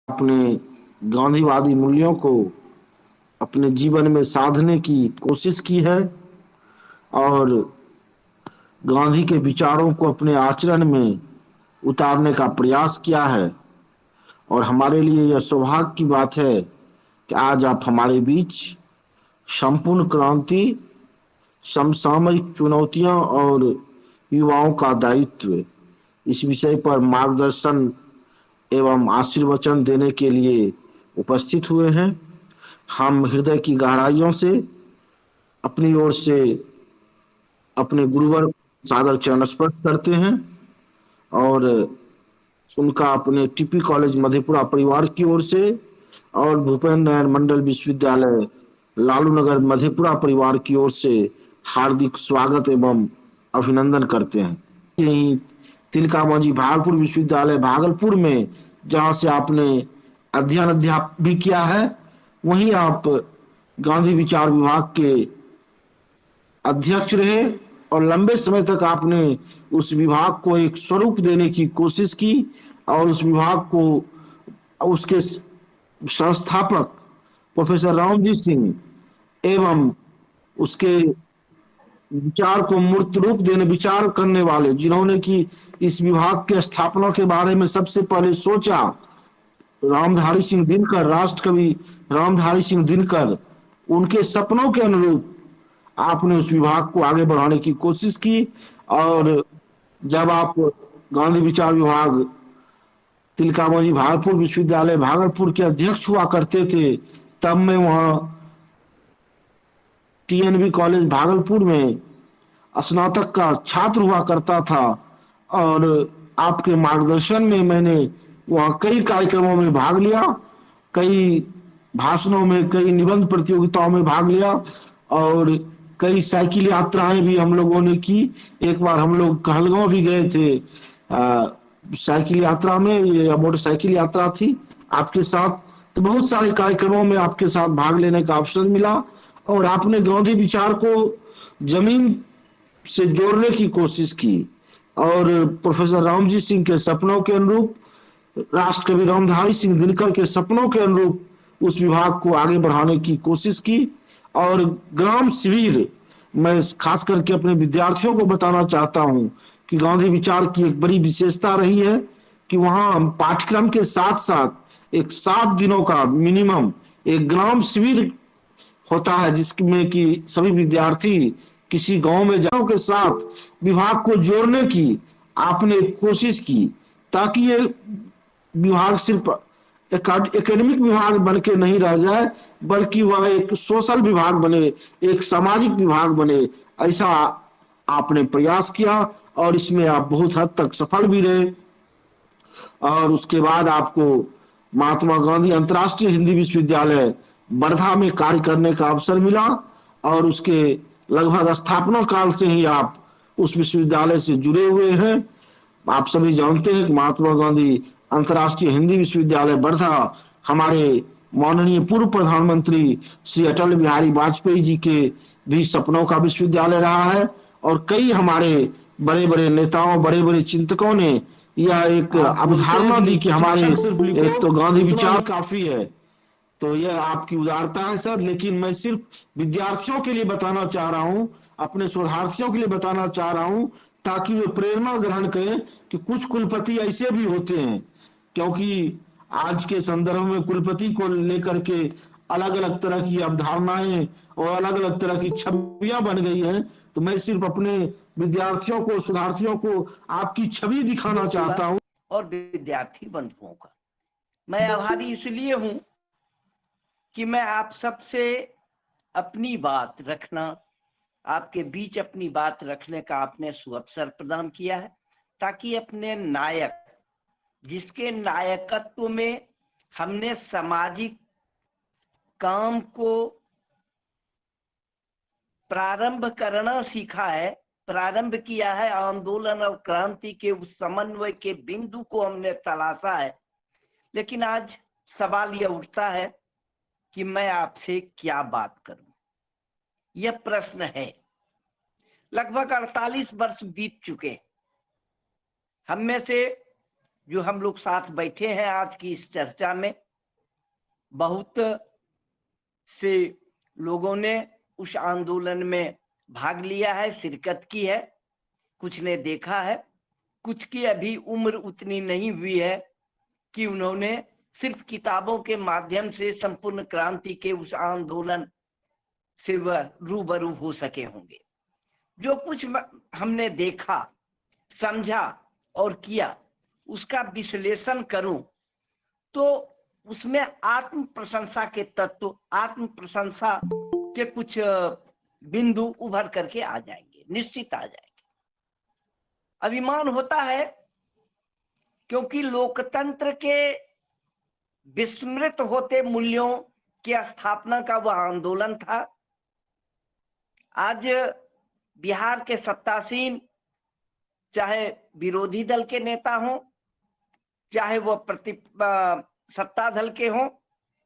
अपने गांधीवादी मूल्यों को अपने जीवन में साधने की कोशिश की है और गांधी के विचारों को अपने आचरण में उतारने का प्रयास किया है। और हमारे लिए यह सौभाग्य की बात है कि आज आप हमारे बीच संपूर्ण क्रांति, समसामयिक चुनौतियां और युवाओं का दायित्व इस विषय पर मार्गदर्शन एवं आशीर्वचन देने के लिए उपस्थित हुए हैं। हम हृदय की गहराइयों से अपनी ओर से अपने गुरुवर सादर चरण स्पर्श करते हैं और उनका अपने टीपी कॉलेज मधेपुरा परिवार की ओर से और भूपेन्द्र नारायण मंडल विश्वविद्यालय लालू नगर मधेपुरा परिवार की ओर से हार्दिक स्वागत एवं अभिनंदन करते हैं। यही तिलका मांझी भागलपुर विश्वविद्यालय भागलपुर में जहां से आपने अध्ययन भी किया है, वहीं आप गांधी विचार विभाग के अध्यक्ष रहे और लंबे समय तक आपने उस विभाग को एक स्वरूप देने की कोशिश की और उस विभाग को उसके संस्थापक प्रोफेसर रामजी सिंह एवं उसके विचार को मूर्त रूप देने विचार करने वाले जिन्होंने कि इस विभाग के स्थापना के बारे में सबसे पहले सोचा, रामधारी सिंह दिनकर, राष्ट्र कवि रामधारी सिंह दिनकर, उनके सपनों के अनुरूप आपने उस विभाग को आगे बढ़ाने की कोशिश की। और जब आप गांधी विचार विभाग तिलका मांझी भागलपुर विश्वविद्यालय भागलपुर के अध्यक्ष हुआ करते थे, तब मैं वहां टीएनबी कॉलेज भागलपुर में स्नातक का छात्र हुआ करता था और आपके मार्गदर्शन में मैंने वहां कई कार्यक्रमों में भाग लिया, कई भाषणों में, कई निबंध प्रतियोगिताओं में भाग लिया और कई साइकिल यात्राएं भी हम लोगों ने की। एक बार हम लोग कहलगांव भी गए थे साइकिल यात्रा में, ये मोटरसाइकिल यात्रा थी आपके साथ। तो बहुत सारे कार्यक्रमों में आपके साथ भाग लेने का अवसर मिला और आपने गांधी विचार को जमीन से जोड़ने की कोशिश की और प्रोफेसर रामजी सिंह के सपनों के अनुरूप, राष्ट्र कवि रामधारी सिंह दिनकर के सपनों के अनुरूप उस विभाग को आगे बढ़ाने की कोशिश की। और ग्राम शिविर, मैं खास करके अपने विद्यार्थियों को बताना चाहता हूं कि गांधी विचार की एक बड़ी विशेषता रही है कि वहां पाठ्यक्रम के साथ साथ एक 7 दिनों का मिनिमम एक ग्राम शिविर होता है, जिसमें कि सभी विद्यार्थी किसी गांव में जाओ के साथ विभाग को जोड़ने की आपने कोशिश की, ताकि ये विभाग सिर्फ एकेडमिक विभाग बन के नहीं रह जाए, बल्कि वह एक सोशल विभाग बने, एक सामाजिक विभाग बने। ऐसा आपने प्रयास किया और इसमें आप बहुत हद तक सफल भी रहे। और उसके बाद आपको महात्मा गांधी अंतर्राष्ट्रीय हिंदी विश्वविद्यालय वर्धा में कार्य करने का अवसर मिला और उसके लगभग स्थापना काल से ही आप उस विश्वविद्यालय से जुड़े हुए हैं। आप सभी जानते हैं कि महात्मा गांधी अंतर्राष्ट्रीय हिंदी विश्वविद्यालय वर्धा हमारे माननीय पूर्व प्रधानमंत्री श्री अटल बिहारी वाजपेयी जी के भी सपनों का विश्वविद्यालय रहा है और कई हमारे बड़े बड़े नेताओं, बड़े बड़े चिंतकों ने यह एक अवधारणा दी कि हमारे एक तो गांधी विचार काफी है। तो यह आपकी उदारता है सर, लेकिन मैं सिर्फ विद्यार्थियों के लिए बताना चाह रहा हूं, अपने शोधार्थियों के लिए बताना चाह रहा हूं, ताकि वे प्रेरणा ग्रहण करें कि कुछ कुलपति ऐसे भी होते हैं। क्योंकि आज के संदर्भ में कुलपति को लेकर के अलग अलग तरह की अवधारणाएं और अलग अलग तरह की छवियां बन गई हैं। तो मैं सिर्फ अपने विद्यार्थियों को, शोधार्थियों को आपकी छवि दिखाना चाहता हूं। और विद्यार्थी बंधुओं का मैं आभारी इसलिए हूं कि मैं आप सबसे अपनी बात रखना, आपके बीच अपनी बात रखने का आपने सुअवसर प्रदान किया है, ताकि अपने नायक, जिसके नायकत्व में हमने सामाजिक काम को प्रारंभ करना सीखा है, प्रारंभ किया है, आंदोलन और क्रांति के उस समन्वय के बिंदु को हमने तलाशा है। लेकिन आज सवाल यह उठता है कि मैं आपसे क्या बात करूं, यह प्रश्न है। लगभग 48 वर्ष बीत चुके। हम में से जो हम लोग साथ बैठे हैं आज की इस चर्चा में, बहुत से लोगों ने उस आंदोलन में भाग लिया है, शिरकत की है, कुछ ने देखा है, कुछ की अभी उम्र उतनी नहीं हुई है कि उन्होंने सिर्फ किताबों के माध्यम से संपूर्ण क्रांति के उस आंदोलन से वह रूबरू हो सके होंगे। जो कुछ हमने देखा, समझा और किया, उसका विश्लेषण करूं तो उसमें आत्म प्रशंसा के तत्व, आत्म प्रशंसा के कुछ बिंदु उभर करके आ जाएंगे, निश्चित आ जाएंगे। अभिमान होता है क्योंकि लोकतंत्र के विस्मृत होते मूल्यों की स्थापना का वह आंदोलन था। आज बिहार के सत्तासीन, चाहे विरोधी दल के नेता हों, चाहे वो सत्ता दल के हों,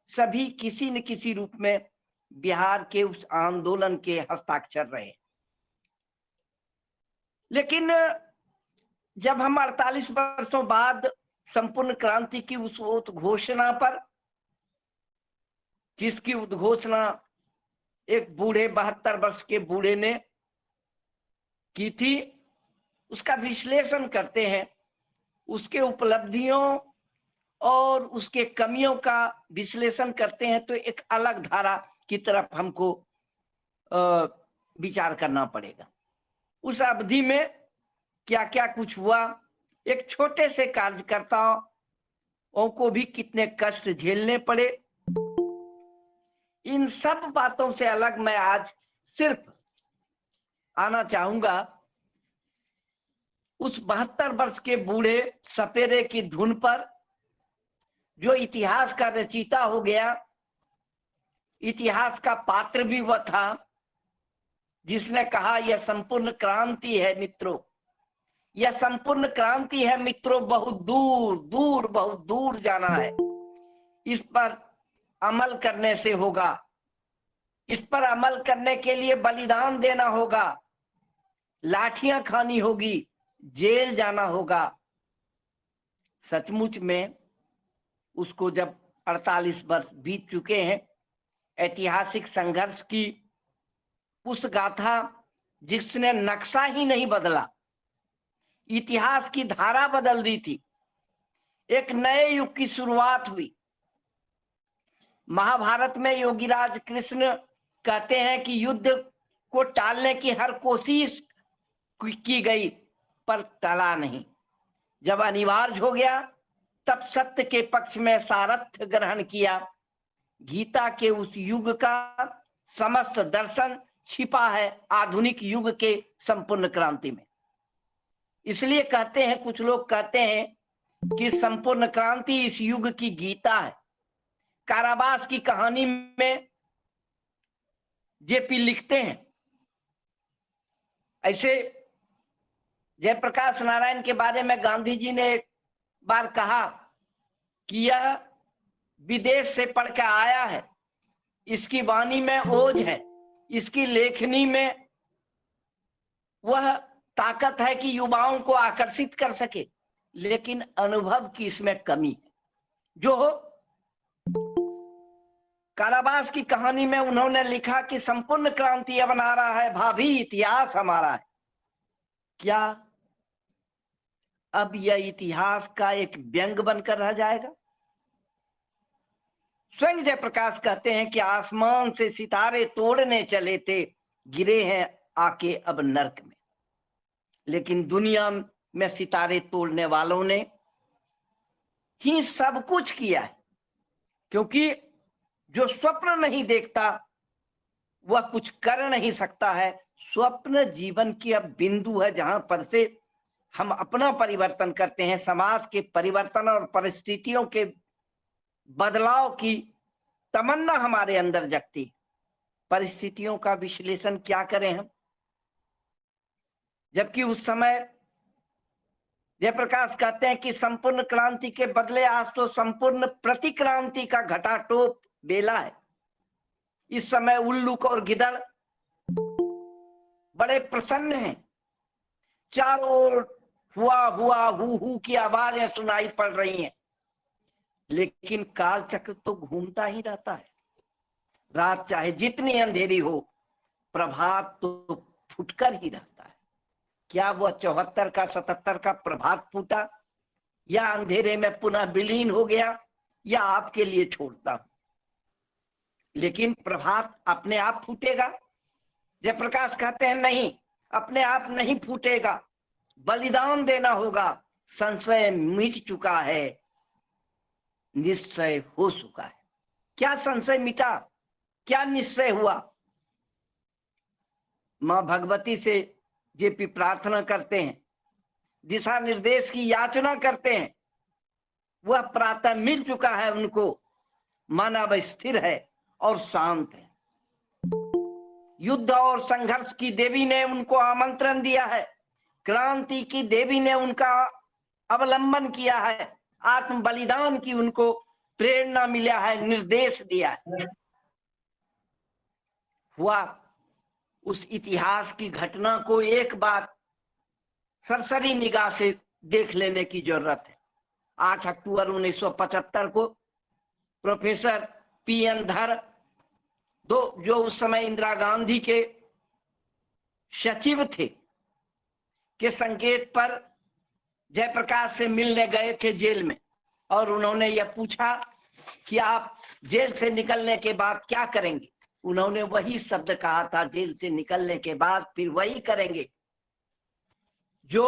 सभी किसी न किसी रूप में बिहार के उस आंदोलन के हस्ताक्षर रहे। लेकिन जब हम 48 वर्षों बाद संपूर्ण क्रांति की उस उद्घोषणा पर, जिसकी उद्घोषणा एक बूढ़े 72 वर्ष के बूढ़े ने की थी, उसका विश्लेषण करते हैं, उसके उपलब्धियों और उसके कमियों का विश्लेषण करते हैं, तो एक अलग धारा की तरफ हमको विचार करना पड़ेगा। उस अवधि में क्या क्या कुछ हुआ, एक छोटे से कार्यकर्ताओं को भी कितने कष्ट झेलने पड़े, इन सब बातों से अलग मैं आज सिर्फ आना चाहूंगा उस 72 वर्ष के बूढ़े सपेरे की धुन पर, जो इतिहास का रचयिता हो गया, इतिहास का पात्र भी वह था, जिसने कहा यह संपूर्ण क्रांति है मित्रों, यह संपूर्ण क्रांति है मित्रों, बहुत दूर दूर बहुत दूर जाना है, इस पर अमल करने से होगा, इस पर अमल करने के लिए बलिदान देना होगा, लाठियां खानी होगी, जेल जाना होगा। सचमुच में उसको जब 48 वर्ष बीत चुके हैं, ऐतिहासिक संघर्ष की उस गाथा जिसने नक्शा ही नहीं बदला, इतिहास की धारा बदल दी थी, एक नए युग की शुरुआत हुई। महाभारत में योगीराज कृष्ण कहते हैं कि युद्ध को टालने की हर कोशिश की गई पर टला नहीं, जब अनिवार्य हो गया तब सत्य के पक्ष में सारथ्य ग्रहण किया। गीता के उस युग का समस्त दर्शन छिपा है आधुनिक युग के संपूर्ण क्रांति में। इसलिए कहते हैं, कुछ लोग कहते हैं कि संपूर्ण क्रांति इस युग की गीता है। कारावास की कहानी में जेपी लिखते हैं, ऐसे जयप्रकाश नारायण के बारे में गांधी जी ने एक बार कहा कि यह विदेश से पढ़ के आया है, इसकी वाणी में ओज है, इसकी लेखनी में वह ताकत है कि युवाओं को आकर्षित कर सके, लेकिन अनुभव की इसमें कमी है। जो कारावास की कहानी में उन्होंने लिखा कि संपूर्ण क्रांति अब आ रहा है, भावी इतिहास हमारा है। क्या अब यह इतिहास का एक व्यंग बनकर रह जाएगा? स्वयं जयप्रकाश कहते हैं कि आसमान से सितारे तोड़ने चले थे, गिरे हैं आके अब नर्क में। लेकिन दुनिया में सितारे तोड़ने वालों ने ही सब कुछ किया है, क्योंकि जो स्वप्न नहीं देखता वह कुछ कर नहीं सकता है। स्वप्न जीवन की अब बिंदु है जहां पर से हम अपना परिवर्तन करते हैं, समाज के परिवर्तन और परिस्थितियों के बदलाव की तमन्ना हमारे अंदर जगती। परिस्थितियों का विश्लेषण क्या करें हम, जबकि उस समय जयप्रकाश कहते हैं कि संपूर्ण क्रांति के बदले आज तो संपूर्ण प्रतिक्रांति का घटाटोप बेला है। इस समय उल्लूक और गिदड़ बड़े प्रसन्न हैं, चारों ओर हुआ हु की आवाजें सुनाई पड़ रही हैं, लेकिन काल चक्र तो घूमता ही रहता है। रात चाहे जितनी अंधेरी हो, प्रभात तो फुटकर ही रहता है। क्या वह 74 का 77 का प्रभात फूटा, या अंधेरे में पुनः विलीन हो गया, या आपके लिए छोड़ता हूं? लेकिन प्रभात अपने आप फूटेगा? जयप्रकाश कहते हैं नहीं, अपने आप नहीं फूटेगा, बलिदान देना होगा। संशय मिट चुका है, निश्चय हो चुका है। क्या संशय मिटा, क्या निश्चय हुआ? मां भगवती से जेपी प्रार्थना करते हैं, दिशा निर्देश की याचना करते हैं। वह प्रातः मिल चुका है उनको। मन अब स्थिर है और शांत है। युद्ध और संघर्ष की देवी ने उनको आमंत्रण दिया है, क्रांति की देवी ने उनका अवलंबन किया है, आत्म बलिदान की उनको प्रेरणा मिला है, निर्देश दिया है। हुआ उस इतिहास की घटना को एक बार सरसरी निगाह से देख लेने की जरूरत है। 8 अक्टूबर 1975 को प्रोफेसर पीएन धर, जो उस समय इंदिरा गांधी के सचिव थे, के संकेत पर जयप्रकाश से मिलने गए थे जेल में, और उन्होंने यह पूछा कि आप जेल से निकलने के बाद क्या करेंगे। उन्होंने वही शब्द कहा था, जेल से निकलने के बाद फिर वही करेंगे जो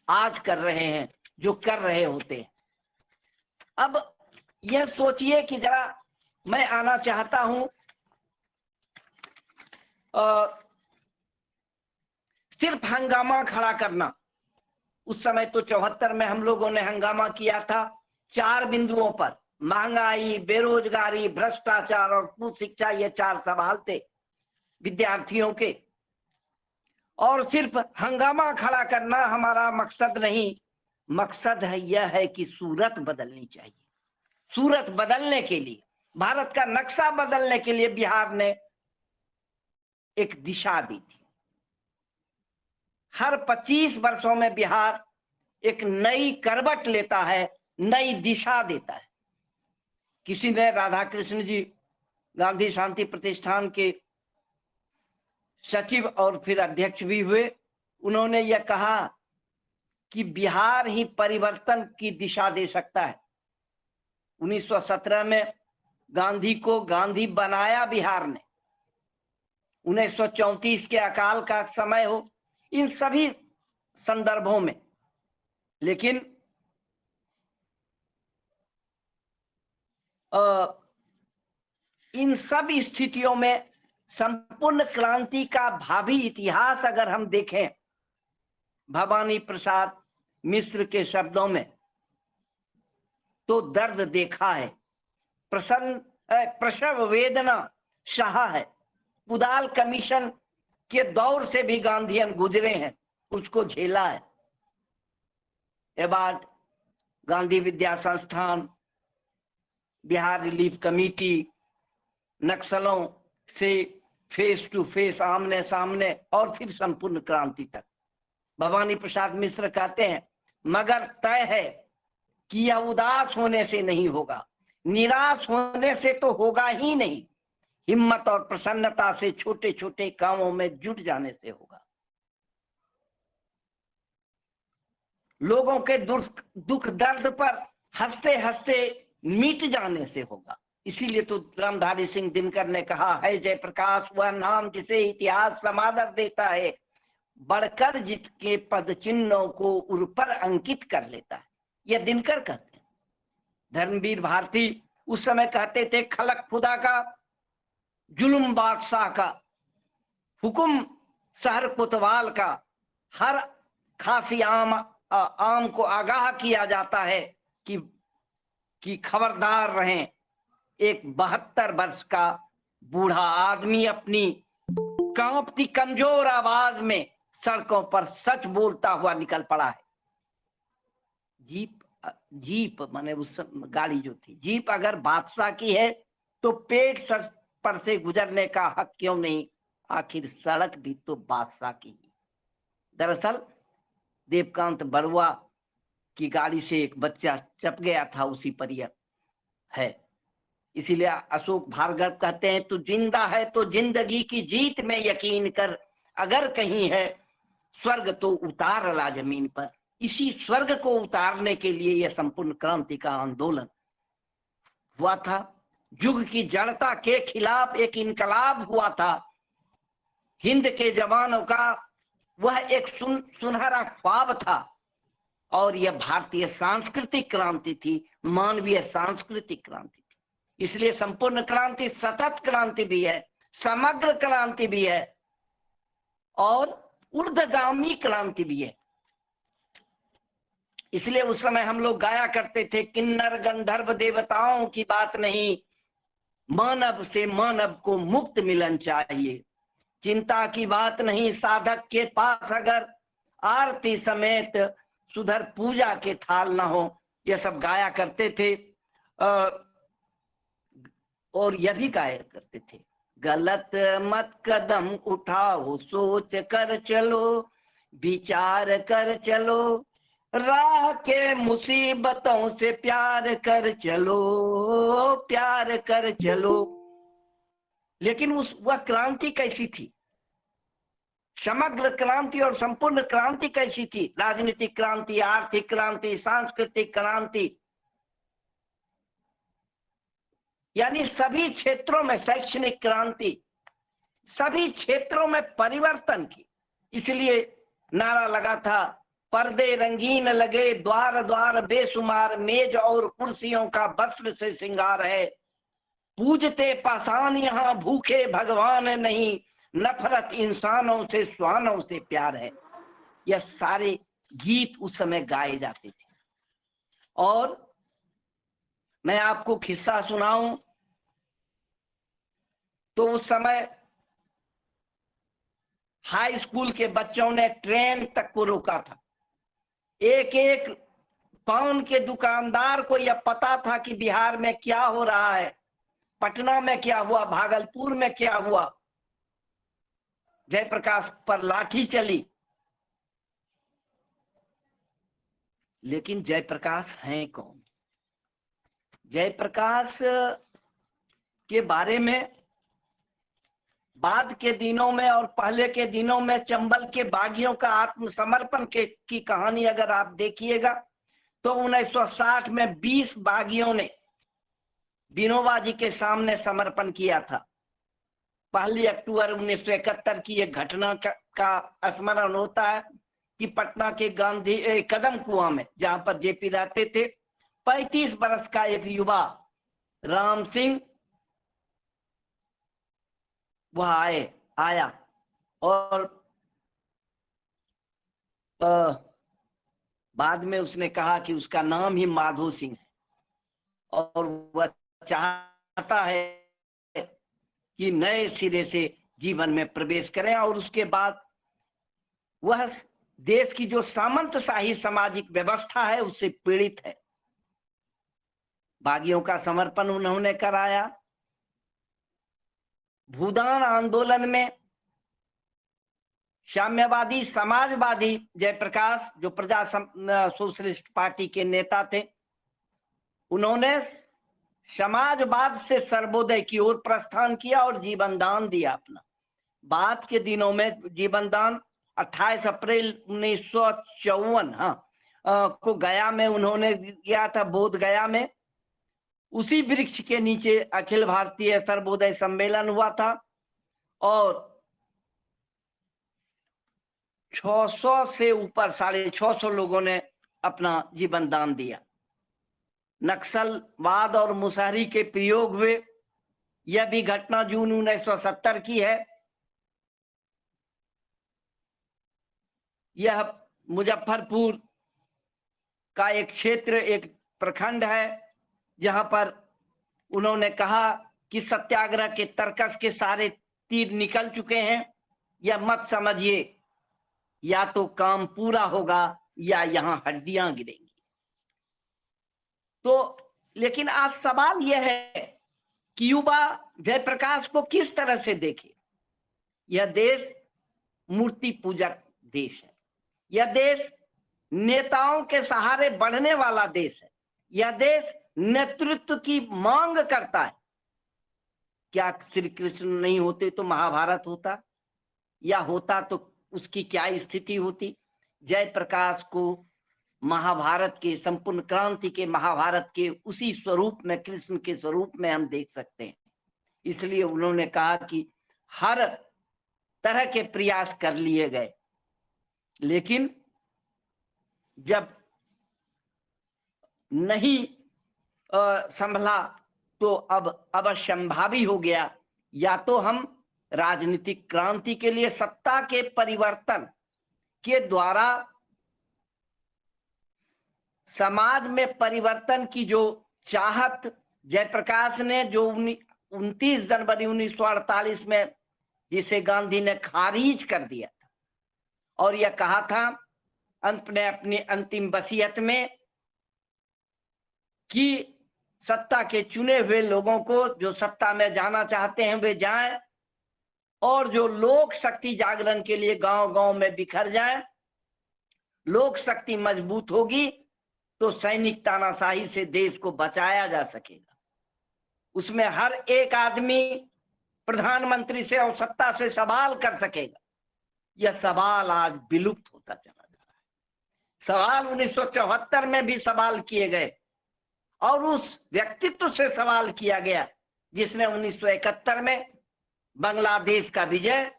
आज कर रहे हैं, जो कर रहे होते हैं। अब यह सोचिए कि जरा मैं आना चाहता हूं सिर्फ हंगामा खड़ा करना। उस समय तो 74 में हम लोगों ने हंगामा किया था 4 बिंदुओं पर, महंगाई, बेरोजगारी, भ्रष्टाचार और कुशिक्षा। ये 4 सवाल थे विद्यार्थियों के, और सिर्फ हंगामा खड़ा करना हमारा मकसद नहीं। मकसद है यह है कि सूरत बदलनी चाहिए। सूरत बदलने के लिए, भारत का नक्शा बदलने के लिए बिहार ने एक दिशा दी थी। हर 25 वर्षों में बिहार एक नई करवट लेता है, नई दिशा देता है। किसी ने, राधा कृष्ण जी गांधी शांति प्रतिष्ठान के सचिव और फिर अध्यक्ष भी हुए, उन्होंने यह कहा कि बिहार ही परिवर्तन की दिशा दे सकता है। 1917 में गांधी को गांधी बनाया बिहार ने, 1934 के अकाल का समय हो, इन सभी संदर्भों में। लेकिन इन सब स्थितियों में संपूर्ण क्रांति का भावी इतिहास अगर हम देखें भवानी प्रसाद मिश्र के शब्दों में, तो दर्द देखा है, प्रसव वेदना सहा है। कुदाल कमीशन के दौर से भी गांधीयन गुजरे हैं, उसको झेला है। एबार्ड, गांधी विद्या संस्थान, बिहार रिलीफ कमेटी, नक्सलों से फेस टू फेस, आमने सामने, और फिर संपूर्ण क्रांति तक। भवानी प्रसाद मिश्र कहते हैं, मगर तय है कि यह उदास होने से नहीं होगा, निराश होने से तो होगा ही नहीं, हिम्मत और प्रसन्नता से छोटे छोटे कामों में जुट जाने से होगा, लोगों के दुख दर्द पर हंसते हंसते मिट जाने से होगा। इसीलिए तो रामधारी सिंह दिनकर ने कहा है, जयप्रकाश वह नाम जिसे इतिहास समादर देता है, बढ़कर जिसके पद चिन्हों को उर पर अंकित कर लेता है। यह दिनकर कहते हैं। धर्मवीर भारती उस समय कहते थे, खलक खुदा का, जुल्म बादशाह का, हुकुम शहर कोतवाल का, हर खासी आम को आगाह किया जाता है कि खबरदार रहें, एक 72 वर्ष का बूढ़ा आदमी अपनी कांपती कमजोर आवाज में सड़कों पर सच बोलता हुआ निकल पड़ा है। जीप माने उस गाड़ी जो थी, जीप अगर बादशाह की है तो पेट सर पर से गुजरने का हक क्यों नहीं? आखिर सड़क भी तो बादशाह की है। दरअसल देवकांत बरुआ की गाड़ी से एक बच्चा चप गया था, उसी पर यह है। इसीलिए अशोक भार्गव कहते हैं, तू जिंदा है तो जिंदगी की जीत में यकीन कर, अगर कहीं है स्वर्ग तो उतार ला जमीन पर। इसी स्वर्ग को उतारने के लिए यह संपूर्ण क्रांति का आंदोलन हुआ था। युग की जड़ता के खिलाफ एक इनकलाब हुआ था। हिंद के जवानों का वह एक सुनहरा ख्वाब था, और यह भारतीय सांस्कृतिक क्रांति थी, मानवीय सांस्कृतिक क्रांति थी। इसलिए संपूर्ण क्रांति सतत क्रांति भी है, समग्र क्रांति भी है, और ऊर्ध्वगामी क्रांति भी है। इसलिए उस समय हम लोग गाया करते थे, किन्नर गंधर्व देवताओं की बात नहीं, मानव से मानव को मुक्त मिलन चाहिए। चिंता की बात नहीं साधक के पास, अगर आरती समेत सुधर पूजा के थाल ना हो। यह सब गाया करते थे। और यह भी गाया करते थे, गलत मत कदम उठाओ, सोच कर चलो, विचार कर चलो, राह के मुसीबतों से प्यार कर चलो, प्यार कर चलो। लेकिन वह क्रांति कैसी थी? समग्र क्रांति और संपूर्ण क्रांति कैसी थी? राजनीतिक क्रांति, आर्थिक क्रांति, सांस्कृतिक क्रांति, यानी सभी क्षेत्रों में शैक्षणिक क्रांति, सभी क्षेत्रों में परिवर्तन की। इसलिए नारा लगा था, पर्दे रंगीन लगे, द्वार द्वार बेशुमार, मेज और कुर्सियों का वस्त्र से श्रृंगार है, पूजते पाषाण यहाँ भूखे भगवान नहीं, नफरत इंसानों से श्वानों से प्यार है। यह सारे गीत उस समय गाए जाते थे। और मैं आपको किस्सा सुनाऊं तो उस समय हाई स्कूल के बच्चों ने ट्रेन तक को रोका था। एक एक पान के दुकानदार को यह पता था कि बिहार में क्या हो रहा है, पटना में क्या हुआ, भागलपुर में क्या हुआ। जयप्रकाश पर लाठी चली, लेकिन जयप्रकाश हैं कौन? जयप्रकाश के बारे में बाद के दिनों में और पहले के दिनों में चंबल के बागियों का आत्मसमर्पण की कहानी अगर आप देखिएगा तो 1960 में 20 बागियों ने विनोबा जी के सामने समर्पण किया था। 1 अक्टूबर 1971 की एक घटना का स्मरण होता है कि पटना के गांधी कदम कुआं में, जहां पर जेपी रहते थे, 35 बरस का एक युवा राम सिंह वह आया और बाद में उसने कहा कि उसका नाम ही माधो सिंह है और वह चाहता है कि नए सिरे से जीवन में प्रवेश करें। और उसके बाद वह देश की जो सामंतशाही सामाजिक व्यवस्था है उससे पीड़ित है। बागियों का समर्पण उन्होंने कराया। भूदान आंदोलन में साम्यवादी समाजवादी जयप्रकाश, जो प्रजा सोशलिस्ट पार्टी के नेता थे, उन्होंने समाजवाद से सर्वोदय की ओर प्रस्थान किया और जीवन दान दिया अपना। बाद के दिनों में जीवन दान 28 अप्रैल 1954 को गया में उन्होंने किया था, बोध गया में। उसी वृक्ष के नीचे अखिल भारतीय सर्वोदय सम्मेलन हुआ था और 600 से ऊपर 650 लोगों ने अपना जीवन दान दिया। नक्सलवाद और मुसहरी के प्रयोग हुए। यह भी घटना जून 1970 की है। यह मुजफ्फरपुर का एक क्षेत्र, एक प्रखंड है, जहां पर उन्होंने कहा कि सत्याग्रह के तर्कस के सारे तीर निकल चुके हैं, यह मत समझिए, या तो काम पूरा होगा या यहां हड्डियां गिरेंगी। तो लेकिन आज सवाल यह है कि युवा जयप्रकाश को किस तरह से देखे। यह देश मूर्ति पूजक देश है। यह देश नेताओं के सहारे बढ़ने वाला देश है। यह देश नेतृत्व की मांग करता है। क्या श्री कृष्ण नहीं होते तो महाभारत होता, या होता तो उसकी क्या स्थिति होती? जयप्रकाश को महाभारत के, संपूर्ण क्रांति के महाभारत के उसी स्वरूप में, कृष्ण के स्वरूप में हम देख सकते हैं। इसलिए उन्होंने कहा कि हर तरह के प्रयास कर लिए गए, लेकिन जब नहीं संभला तो अब अवश्यंभावी हो गया। या तो हम राजनीतिक क्रांति के लिए सत्ता के परिवर्तन के द्वारा समाज में परिवर्तन की जो चाहत जयप्रकाश ने, जो 29 जनवरी 1948 में जिसे गांधी ने खारिज कर दिया था, और यह कहा था अंत में अपनी अंतिम वसीयत में कि सत्ता के चुने हुए लोगों को, जो सत्ता में जाना चाहते हैं वे जाएं, और जो लोक शक्ति जागरण के लिए गांव गांव में बिखर जाएं। लोक शक्ति मजबूत होगी तो सैनिक तानाशाही से देश को बचाया जा सकेगा। उसमें हर एक आदमी प्रधानमंत्री से और सत्ता से सवाल कर सकेगा। यह सवाल आज विलुप्त होता चला जा रहा है। सवाल 1974 में भी सवाल किए गए, और उस व्यक्तित्व से सवाल किया गया जिसने 1971 में बांग्लादेश का विजय,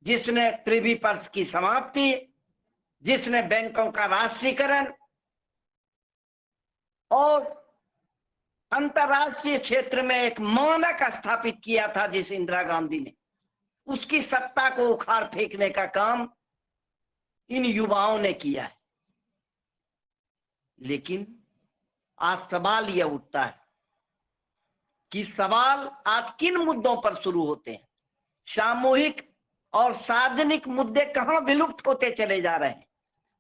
जिसने प्रिवी पर्स की समाप्ति, जिसने बैंकों का राष्ट्रीयकरण और अंतरराष्ट्रीय क्षेत्र में एक मानक स्थापित किया था, जिस इंदिरा गांधी ने, उसकी सत्ता को उखाड़ फेंकने का काम इन युवाओं ने किया है। लेकिन आज सवाल यह उठता है कि सवाल आज किन मुद्दों पर शुरू होते हैं? सामूहिक और सार्वजनिक मुद्दे कहां विलुप्त होते चले जा रहे हैं।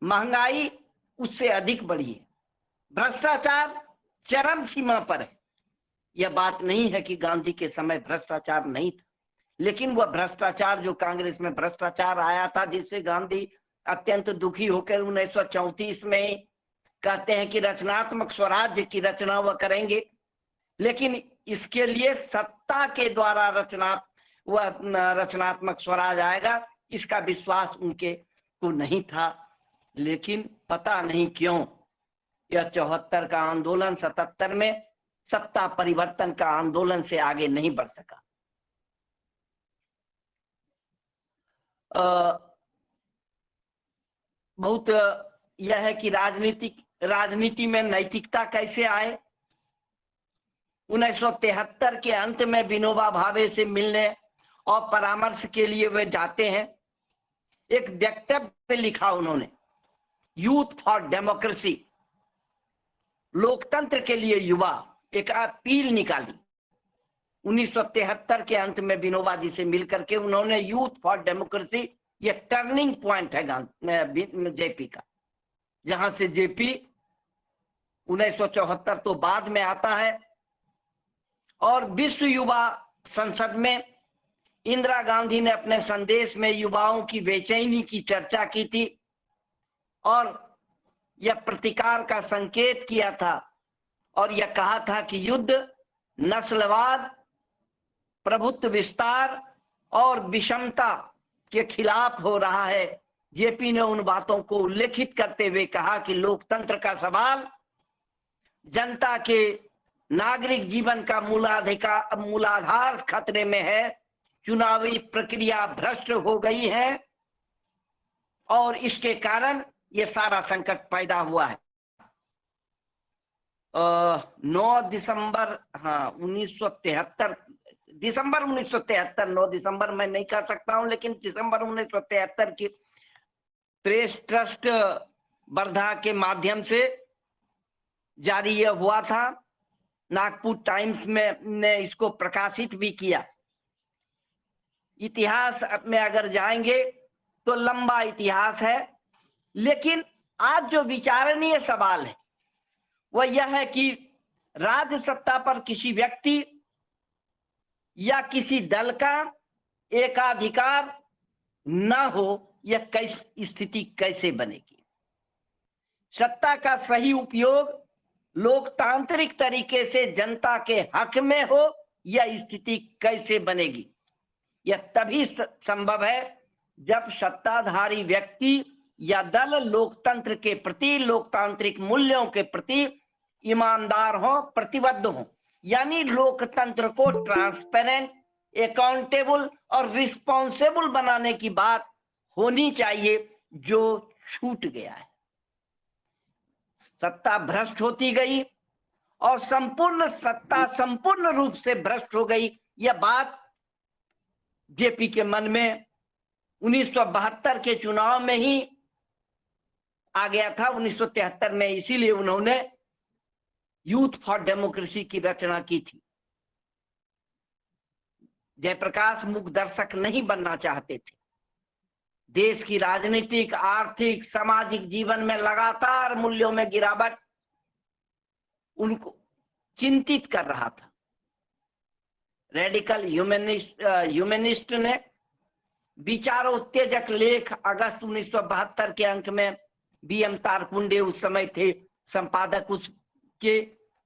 महंगाई उससे अधिक बढ़ी है, भ्रष्टाचार चरम सीमा पर है। यह बात नहीं है कि गांधी के समय भ्रष्टाचार नहीं था, लेकिन वह भ्रष्टाचार जो कांग्रेस में भ्रष्टाचार आया था, जिससे गांधी अत्यंत दुखी होकर 1934 में कहते हैं कि रचनात्मक स्वराज्य की रचना वह करेंगे, लेकिन इसके लिए सत्ता के द्वारा रचनात्मक स्वराज आएगा, इसका विश्वास उनके को नहीं था। लेकिन पता नहीं क्यों यह 74 का आंदोलन 77 में सत्ता परिवर्तन का आंदोलन से आगे नहीं बढ़ सका। बहुत यह है कि राजनीति में नैतिकता कैसे आए। 1973 के अंत में विनोबा भावे से मिलने और परामर्श के लिए वे जाते हैं। एक वक्तव्य लिखा उन्होंने, यूथ फॉर डेमोक्रेसी, लोकतंत्र के लिए युवा, एक अपील निकाली। 1973 के अंत में विनोबा जी से मिलकर के उन्होंने यूथ फॉर डेमोक्रेसी, ये टर्निंग पॉइंट है जेपी का, जहां से जेपी 1974 तो बाद में आता है। और विश्व युवा संसद में इंदिरा गांधी ने अपने संदेश में युवाओं की बेचैनी की चर्चा की थी और यह प्रतिकार का संकेत किया था, और यह कहा था कि युद्ध, नस्लवाद, प्रभुत्व विस्तार और विषमता के खिलाफ हो रहा है। जेपी ने उन बातों को उल्लेखित करते हुए कहा कि लोकतंत्र का सवाल, जनता के नागरिक जीवन का मूलाधार खतरे में है, चुनावी प्रक्रिया भ्रष्ट हो गई है और इसके कारण ये सारा संकट पैदा हुआ है। 9 दिसंबर 1973, दिसंबर 1973, 9 दिसंबर मैं नहीं कह सकता हूं, लेकिन दिसंबर 1973 की प्रेस ट्रस्ट वर्धा के माध्यम से जारी यह हुआ था। नागपुर टाइम्स में ने इसको प्रकाशित भी किया। इतिहास में अगर जाएंगे तो लंबा इतिहास है, लेकिन आज जो विचारणीय सवाल है वह यह है कि राज्य सत्ता पर किसी व्यक्ति या किसी दल का एकाधिकार न हो, यह स्थिति कैसे बनेगी। सत्ता का सही उपयोग लोकतांत्रिक तरीके से जनता के हक में हो, यह स्थिति कैसे बनेगी? यह तभी संभव है जब सत्ताधारी व्यक्ति या दल लोकतंत्र के प्रति, लोकतांत्रिक मूल्यों के प्रति ईमानदार हो, प्रतिबद्ध हो। यानी लोकतंत्र को ट्रांसपेरेंट, अकाउंटेबल और रिस्पॉन्सिबल बनाने की बात होनी चाहिए, जो छूट गया है। सत्ता भ्रष्ट होती गई और संपूर्ण सत्ता संपूर्ण रूप से भ्रष्ट हो गई, यह बात जेपी के मन में 1972 के चुनाव में ही आ गया था, 1973 में। इसीलिए उन्होंने यूथ फॉर डेमोक्रेसी की रचना की थी। जयप्रकाश मूक दर्शक नहीं बनना चाहते थे। देश की राजनीतिक, आर्थिक, सामाजिक जीवन में लगातार मूल्यों में गिरावट उनको चिंतित कर रहा था। रेडिकल ह्यूमनिस्ट ने विचारोत्तेजक लेख अगस्त 1972 के अंक में, बीएम तारकुंडे उस समय थे संपादक उसके,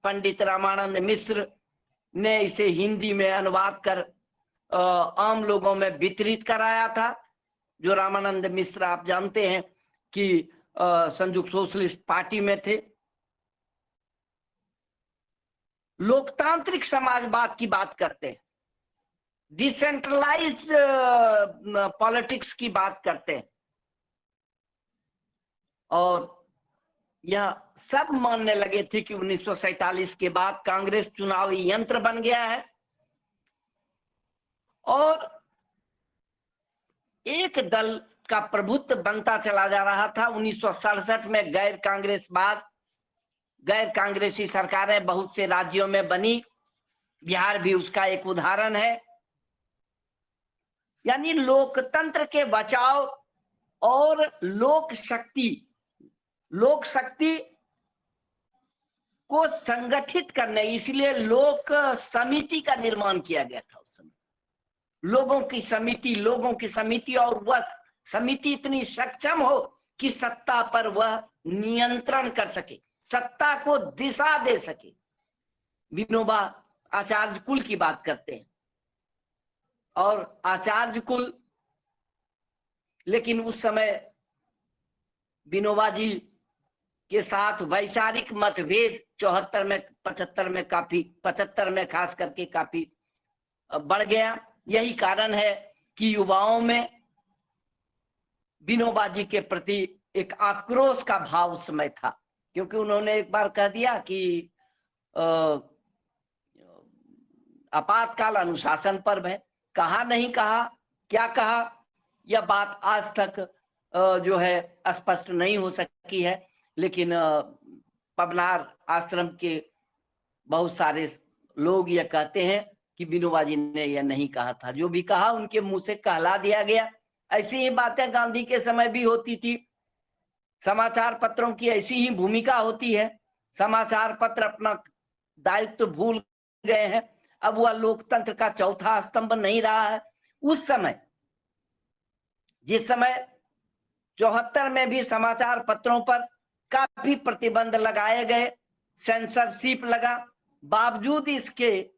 पंडित रामानंद मिश्र ने इसे हिंदी में अनुवाद कर आम लोगों में वितरित कराया था। जो रामानंद मिश्र आप जानते हैं कि संयुक्त सोशलिस्ट पार्टी में थे। लोकतांत्रिक समाजवाद की बात करते हैं, डिसेंट्रलाइज्ड पॉलिटिक्स की बात करते हैं, और यह सब मानने लगे थे कि 1947 के बाद कांग्रेस चुनावी यंत्र बन गया है और एक दल का प्रभुत्व बनता चला जा रहा था। 1967 में गैर कांग्रेसी सरकारें बहुत से राज्यों में बनी, बिहार भी उसका एक उदाहरण है। यानी लोकतंत्र के बचाव और लोक शक्ति को संगठित करने, इसलिए लोक समिति का निर्माण किया गया था उस समय। लोगों की समिति, और वह समिति इतनी सक्षम हो कि सत्ता पर वह नियंत्रण कर सके, सत्ता को दिशा दे सके। विनोबा आचार्य कुल की बात करते हैं, और आचार्य कुल, लेकिन उस समय विनोबा जी के साथ वैचारिक मतभेद 74 में, 75 में काफी, 75 में खास करके काफी बढ़ गया। यही कारण है कि युवाओं में विनोबा जी के प्रति एक आक्रोश का भाव उस समय था, क्योंकि उन्होंने एक बार कह दिया कि आपातकाल अनुशासन पर्व है। कहा नहीं कहा, क्या कहा, यह बात आज तक जो है स्पष्ट नहीं हो सकी है। लेकिन पबनार आश्रम के बहुत सारे लोग यह कहते हैं कि विनोबा जी ने यह नहीं कहा था, जो भी कहा उनके मुंह से कहला दिया गया। ऐसी ही बातें गांधी के समय भी होती थी। समाचार पत्रों की ऐसी ही भूमिका होती है। समाचार पत्र अपना दायित्व भूल गए हैं, अब वह लोकतंत्र का चौथा स्तंभ नहीं रहा है। उस समय, जिस समय 74 में भी समाचार पत्रों पर काफी प्रतिबंध लगाए गए, सेंसरशिप लगा, बावजूद इसके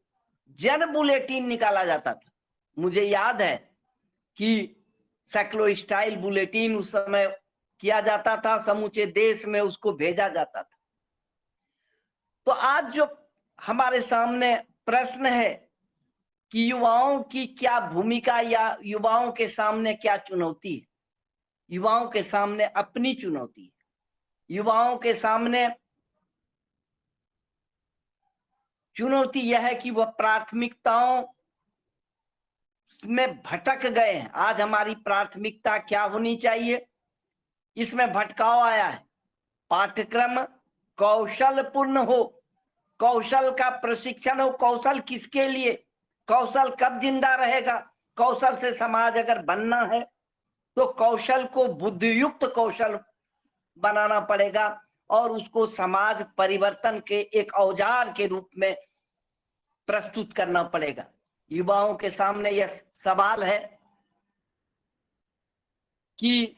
जन बुलेटिन निकाला जाता था। मुझे याद है कि सैकलो स्टाइल बुलेटिन उस समय किया जाता था, समूचे देश में उसको भेजा जाता था। तो आज जो हमारे सामने प्रश्न है कि युवाओं की क्या भूमिका या युवाओं के सामने क्या चुनौती है। युवाओं के सामने अपनी चुनौती है। युवाओं के सामने चुनौती यह है कि वह प्राथमिकताओं में भटक गए हैं। आज हमारी प्राथमिकता क्या होनी चाहिए, इसमें भटकाव आया है। पाठ्यक्रम कौशलपूर्ण हो, कौशल का प्रशिक्षण हो। कौशल किसके लिए, कौशल कब जिंदा रहेगा? कौशल से समाज अगर बनना है तो कौशल को बुद्धियुक्त कौशल बनाना पड़ेगा और उसको समाज परिवर्तन के एक औजार के रूप में प्रस्तुत करना पड़ेगा। युवाओं के सामने यह सवाल है कि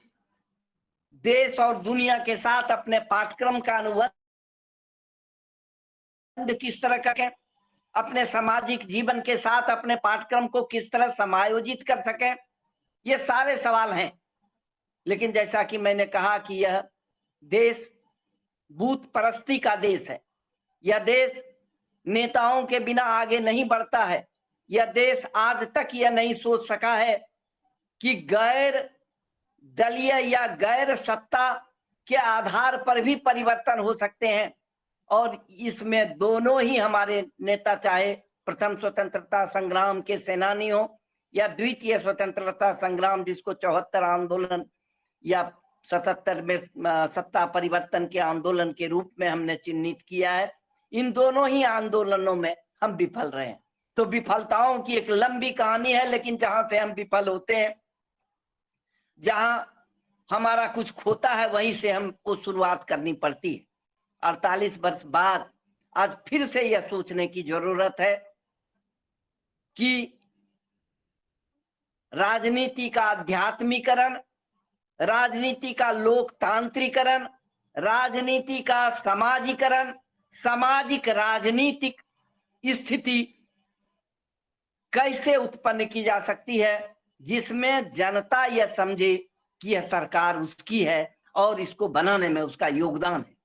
देश और दुनिया के साथ अपने पाठ्यक्रम का अनुबंध किस तरह करें, अपने सामाजिक जीवन के साथ अपने पाठ्यक्रम को किस तरह समायोजित कर सकें, ये सारे सवाल हैं। लेकिन जैसा कि मैंने कहा कि यह देश बूथ परस्ती का देश है, यह देश नेताओं के बिना आगे नहीं बढ़ता है, यह देश आज तक यह नहीं सोच सका है कि गैर दलीय या गैर सत्ता के आधार पर भी परिवर्तन हो सकते हैं। और इसमें दोनों ही हमारे नेता, चाहे प्रथम स्वतंत्रता संग्राम के सेनानी हो या द्वितीय स्वतंत्रता संग्राम जिसको 74 आंदोलन या 77 में सत्ता परिवर्तन के आंदोलन के रूप में हमने चिन्हित किया है, इन दोनों ही आंदोलनों में हम विफल रहे हैं। तो विफलताओं की एक लंबी कहानी है, लेकिन जहां से हम विफल होते हैं, जहां हमारा कुछ खोता है, वहीं से हमको शुरुआत करनी पड़ती है। 48 वर्ष बाद आज फिर से यह सोचने की जरूरत है कि राजनीति का आध्यात्मिकरण, राजनीति का लोकतांत्रिकरण, राजनीति का समाजीकरण, सामाजिक राजनीतिक स्थिति कैसे उत्पन्न की जा सकती है जिसमें जनता यह समझे कि यह सरकार उसकी है और इसको बनाने में उसका योगदान है।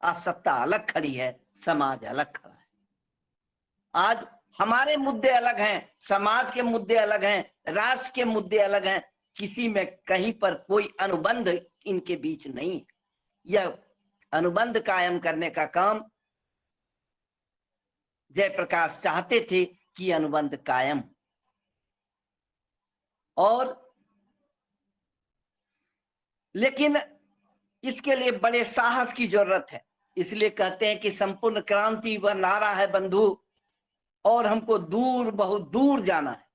आज सत्ता अलग खड़ी है, समाज अलग खड़ा है। आज हमारे मुद्दे अलग हैं, समाज के मुद्दे अलग हैं, राष्ट्र के मुद्दे अलग हैं, किसी में कहीं पर कोई अनुबंध इनके बीच नहीं है। यह अनुबंध कायम करने का काम जयप्रकाश चाहते थे कि अनुबंध कायम, और लेकिन इसके लिए बड़े साहस की जरूरत है। इसलिए कहते हैं कि संपूर्ण क्रांति वह नारा है बंधु, और हमको दूर, बहुत दूर जाना है।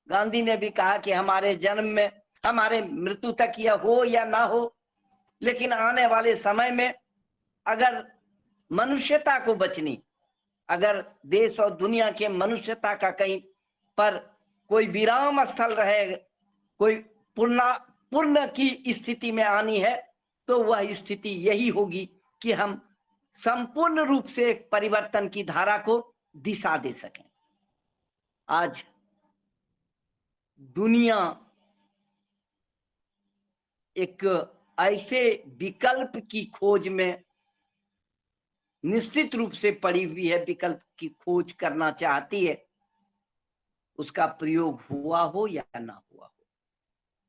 गांधी ने भी कहा कि हमारे जन्म में, हमारे मृत्यु तक यह हो या ना हो, लेकिन आने वाले समय में अगर मनुष्यता को बचनी, अगर देश और दुनिया के मनुष्यता का कहीं पर कोई विराम स्थल रहे, कोई पूर्ण की स्थिति में आनी है, तो वह स्थिति यही होगी कि हम संपूर्ण रूप से एक परिवर्तन की धारा को दिशा दे सकें। आज दुनिया एक ऐसे विकल्प की खोज में निश्चित रूप से पड़ी हुई है, विकल्प की खोज करना चाहती है, उसका प्रयोग हुआ हो या ना हुआ हो,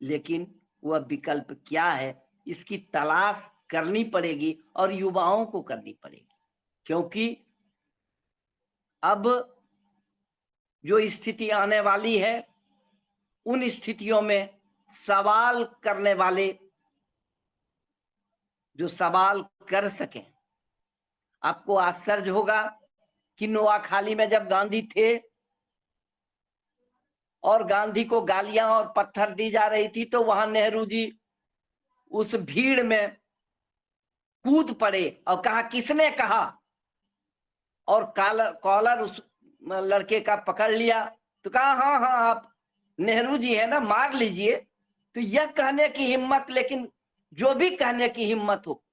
लेकिन वह विकल्प क्या है इसकी तलाश करनी पड़ेगी और युवाओं को करनी पड़ेगी। क्योंकि अब जो स्थिति आने वाली है, उन स्थितियों में सवाल करने वाले जो सवाल कर सकें। आपको आश्चर्य होगा कि नोआखाली में जब गांधी थे और गांधी को गालियां और पत्थर दी जा रही थी, तो वहां नेहरू जी उस भीड़ में कूद पड़े और कहा, किसने कहा, और कॉलर उस लड़के का पकड़ लिया तो कहा, हाँ हाँ आप नेहरू जी है ना, मार लीजिए। तो यह कहने की हिम्मत, लेकिन जो भी कहने की हिम्मत हो,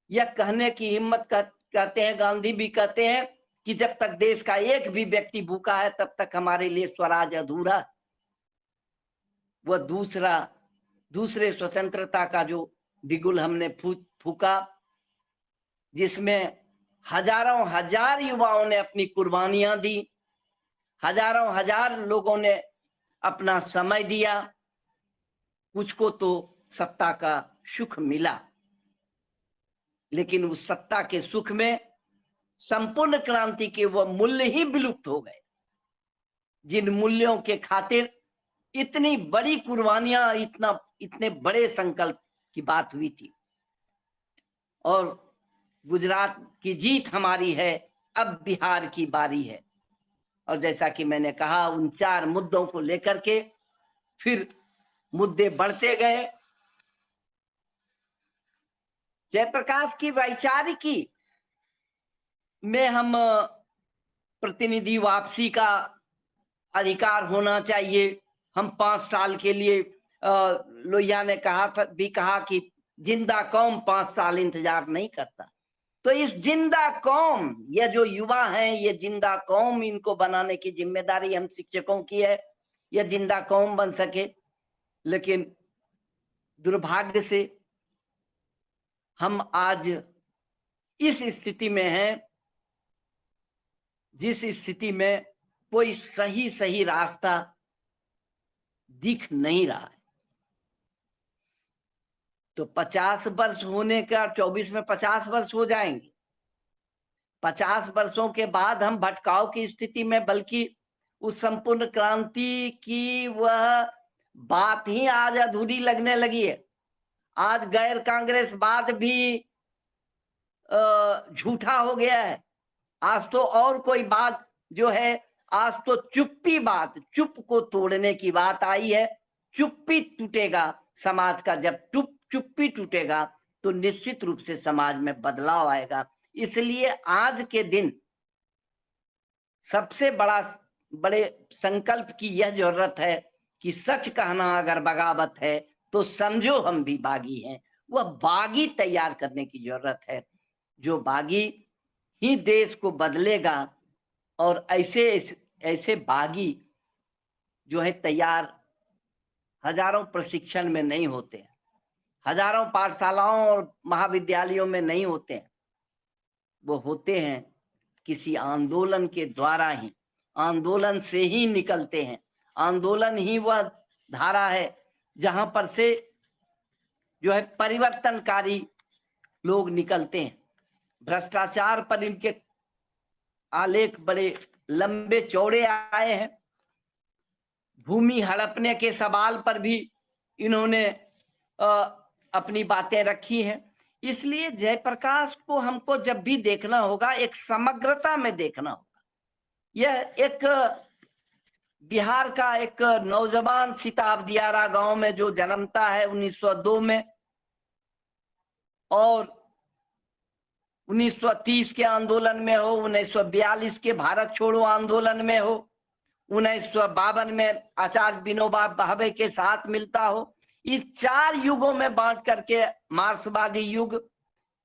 यह कहने की हिम्मत कहते हैं, गांधी भी कहते हैं कि जब तक देश का एक भी व्यक्ति भूखा है तब तक हमारे लिए स्वराज अधूरा। वह दूसरे स्वतंत्रता का जो बिगुल हमने फूका, जिसमें हजारों हजार युवाओं ने अपनी कुर्बानियां दी, हजारों हजार लोगों ने अपना समय दिया, कुछ को तो सत्ता का सुख मिला, लेकिन उस सत्ता के सुख में संपूर्ण क्रांति के वह मूल्य ही विलुप्त हो गए, जिन मूल्यों के खातिर इतनी बड़ी कुर्बानियां, इतने बड़े संकल्प की बात हुई थी। और गुजरात की जीत हमारी है, अब बिहार की बारी है। और जैसा कि मैंने कहा, उन 4 मुद्दों को लेकर के फिर मुद्दे बढ़ते गए। जयप्रकाश की वैचारिकी में हम प्रतिनिधि वापसी का अधिकार होना चाहिए, हम 5 साल के लिए लोहिया ने कहा कि जिंदा कौम 5 साल इंतजार नहीं करता। तो इस जिंदा कौम, ये जो युवा हैं, ये जिंदा कौम, इनको बनाने की जिम्मेदारी हम शिक्षकों की है, ये जिंदा कौम बन सके। लेकिन दुर्भाग्य से हम आज इस स्थिति में हैं, जिस स्थिति में कोई सही रास्ता दिख नहीं रहा है। तो 50 वर्ष होने का, 24 में 50 वर्ष हो जाएंगे। 50 वर्षों के बाद हम भटकाव की स्थिति में, बल्कि उस संपूर्ण क्रांति की वह बात ही आज अधूरी लगने लगी है। आज गैर कांग्रेसवाद भी झूठा हो गया है। आज तो और कोई बात जो है, आज तो चुप्पी बात, चुप को तोड़ने की बात आई है। चुप्पी टूटेगा समाज का, जब चुप्पी टूटेगा तो निश्चित रूप से समाज में बदलाव आएगा। इसलिए आज के दिन सबसे बड़े संकल्प की यह जरूरत है कि सच कहना अगर बगावत है तो समझो हम भी बागी हैं। वह बागी तैयार करने की जरूरत है, जो बागी ही देश को बदलेगा। और ऐसे बागी जो है तैयार हजारों प्रशिक्षण में नहीं होते हैं, हजारों पाठशालाओं और महाविद्यालयों में नहीं होते हैं। वो होते हैं किसी आंदोलन के द्वारा ही, आंदोलन से ही निकलते हैं। आंदोलन ही वह धारा है जहां पर से जो है परिवर्तनकारी लोग निकलते हैं। भ्रष्टाचार पर इनके आलेख बड़े लंबे चौड़े आए हैं। भूमि हड़पने के सवाल पर भी इन्होंने अपनी बातें रखी हैं। इसलिए जयप्रकाश को हमको जब भी देखना होगा, एक समग्रता में देखना होगा। यह एक बिहार का एक नौजवान सिताब दियारा गांव में जो जन्मता है 1902 में, और 1930 के आंदोलन में हो, 1942 के भारत छोड़ो आंदोलन में हो, 1952 में आचार्य विनोबा भावे के साथ मिलता हो। इस 4 युगों में बांट करके मार्क्सवादी युग,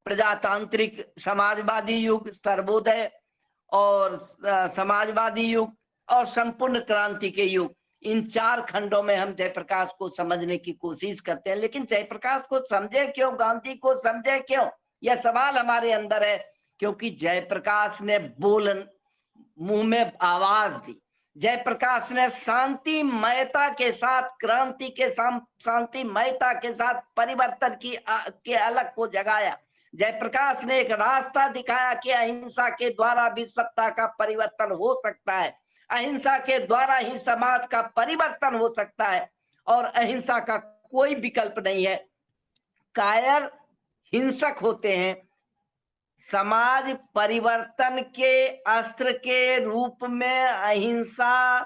प्रजातांत्रिक समाजवादी युग, सर्वोदय और समाजवादी युग और संपूर्ण क्रांति के युग, इन 4 खंडों में हम जयप्रकाश को समझने की कोशिश करते हैं। लेकिन जयप्रकाश को समझे क्यों, गांधी को समझे क्यों, यह सवाल हमारे अंदर है। क्योंकि जयप्रकाश ने मुंह में आवाज दी। जयप्रकाश ने शांतिमयता के साथ, क्रांति के शांतिमयता के साथ परिवर्तन के अलग को जगाया। जयप्रकाश ने एक रास्ता दिखाया कि अहिंसा के द्वारा भी सत्ता का परिवर्तन हो सकता है, अहिंसा के द्वारा ही समाज का परिवर्तन हो सकता है, और अहिंसा का कोई विकल्प नहीं है। कायर हिंसक होते हैं, समाज परिवर्तन के अस्त्र के रूप में अहिंसा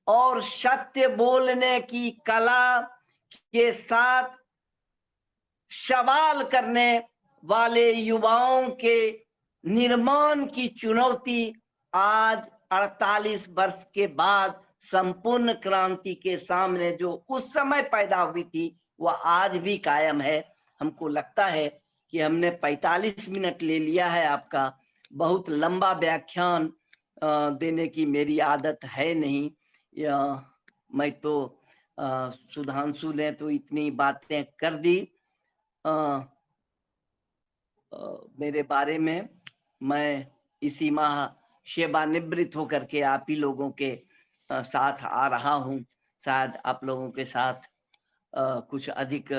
और सत्य बोलने की कला के साथ सवाल करने वाले युवाओं के निर्माण की चुनौती आज 48 वर्ष के बाद संपूर्ण क्रांति के सामने जो उस समय पैदा हुई थी, वह आज भी कायम है। हमको लगता है कि हमने 45 मिनट ले लिया है आपका। बहुत लंबा व्याख्यान देने की मेरी आदत है नहीं। मैं तो सुधांशु ने तो इतनी बातें कर दी मेरे बारे में। मैं इसी माह सेवानिवृत्त होकर के आप ही लोगों के साथ आ रहा हूं। शायद आप लोगों के साथ कुछ अधिक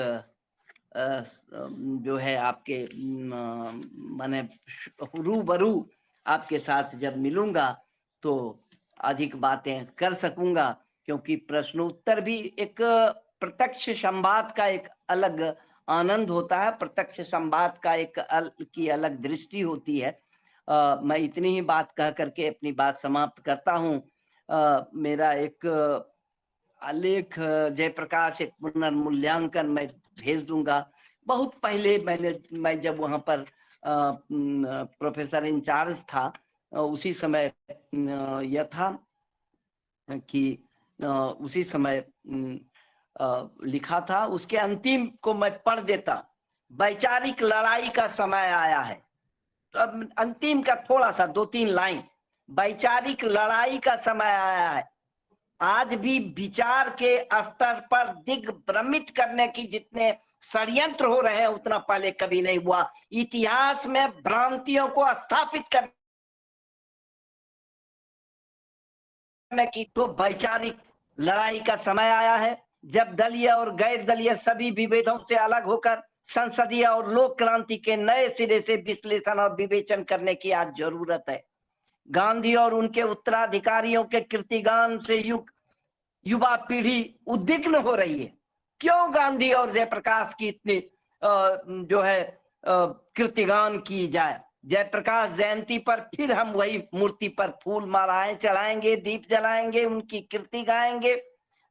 जो है आपके माने रूबरू आपके साथ जब मिलूंगा तो अधिक बातें कर सकूंगा, क्योंकि प्रश्नोत्तर भी एक प्रत्यक्ष संवाद का एक अलग आनंद होता है, प्रत्यक्ष संवाद का एक की अलग दृष्टि होती है। मैं इतनी ही बात कह करके अपनी बात समाप्त करता हूं। मेरा एक आलेख जयप्रकाश, एक पुनर्मूल्यांकन मैं भेज दूंगा। बहुत पहले मैं जब वहां पर प्रोफेसर इंचार्ज था, उसी समय यह था कि उसी समय लिखा था, उसके अंतिम को मैं पढ़ देता। वैचारिक लड़ाई का समय आया है। तो अब अंतिम का थोड़ा सा 2-3 लाइन। वैचारिक लड़ाई का समय आया है। आज भी विचार के स्तर पर दिग्भ्रमित करने की जितने षड्यंत्र हो रहे हैं उतना पहले कभी नहीं हुआ। इतिहास में भ्रांतियों को स्थापित करने की तो वैचारिक लड़ाई का समय आया है, जब दलीय और गैर दलीय सभी विभेदों से अलग होकर संसदीय और लोक क्रांति के नए सिरे से विश्लेषण और विवेचन करने की आज जरूरत है। गांधी और उनके उत्तराधिकारियों के कृतिगान से युवा पीढ़ी उद्विग्न हो रही है। क्यों गांधी और जयप्रकाश की इतनी जो है कृतिगान की जाए? जयप्रकाश जयंती पर फिर हम वही मूर्ति पर फूल मालाएं चढ़ाएंगे, दीप जलाएंगे, उनकी कृति गाएंगे,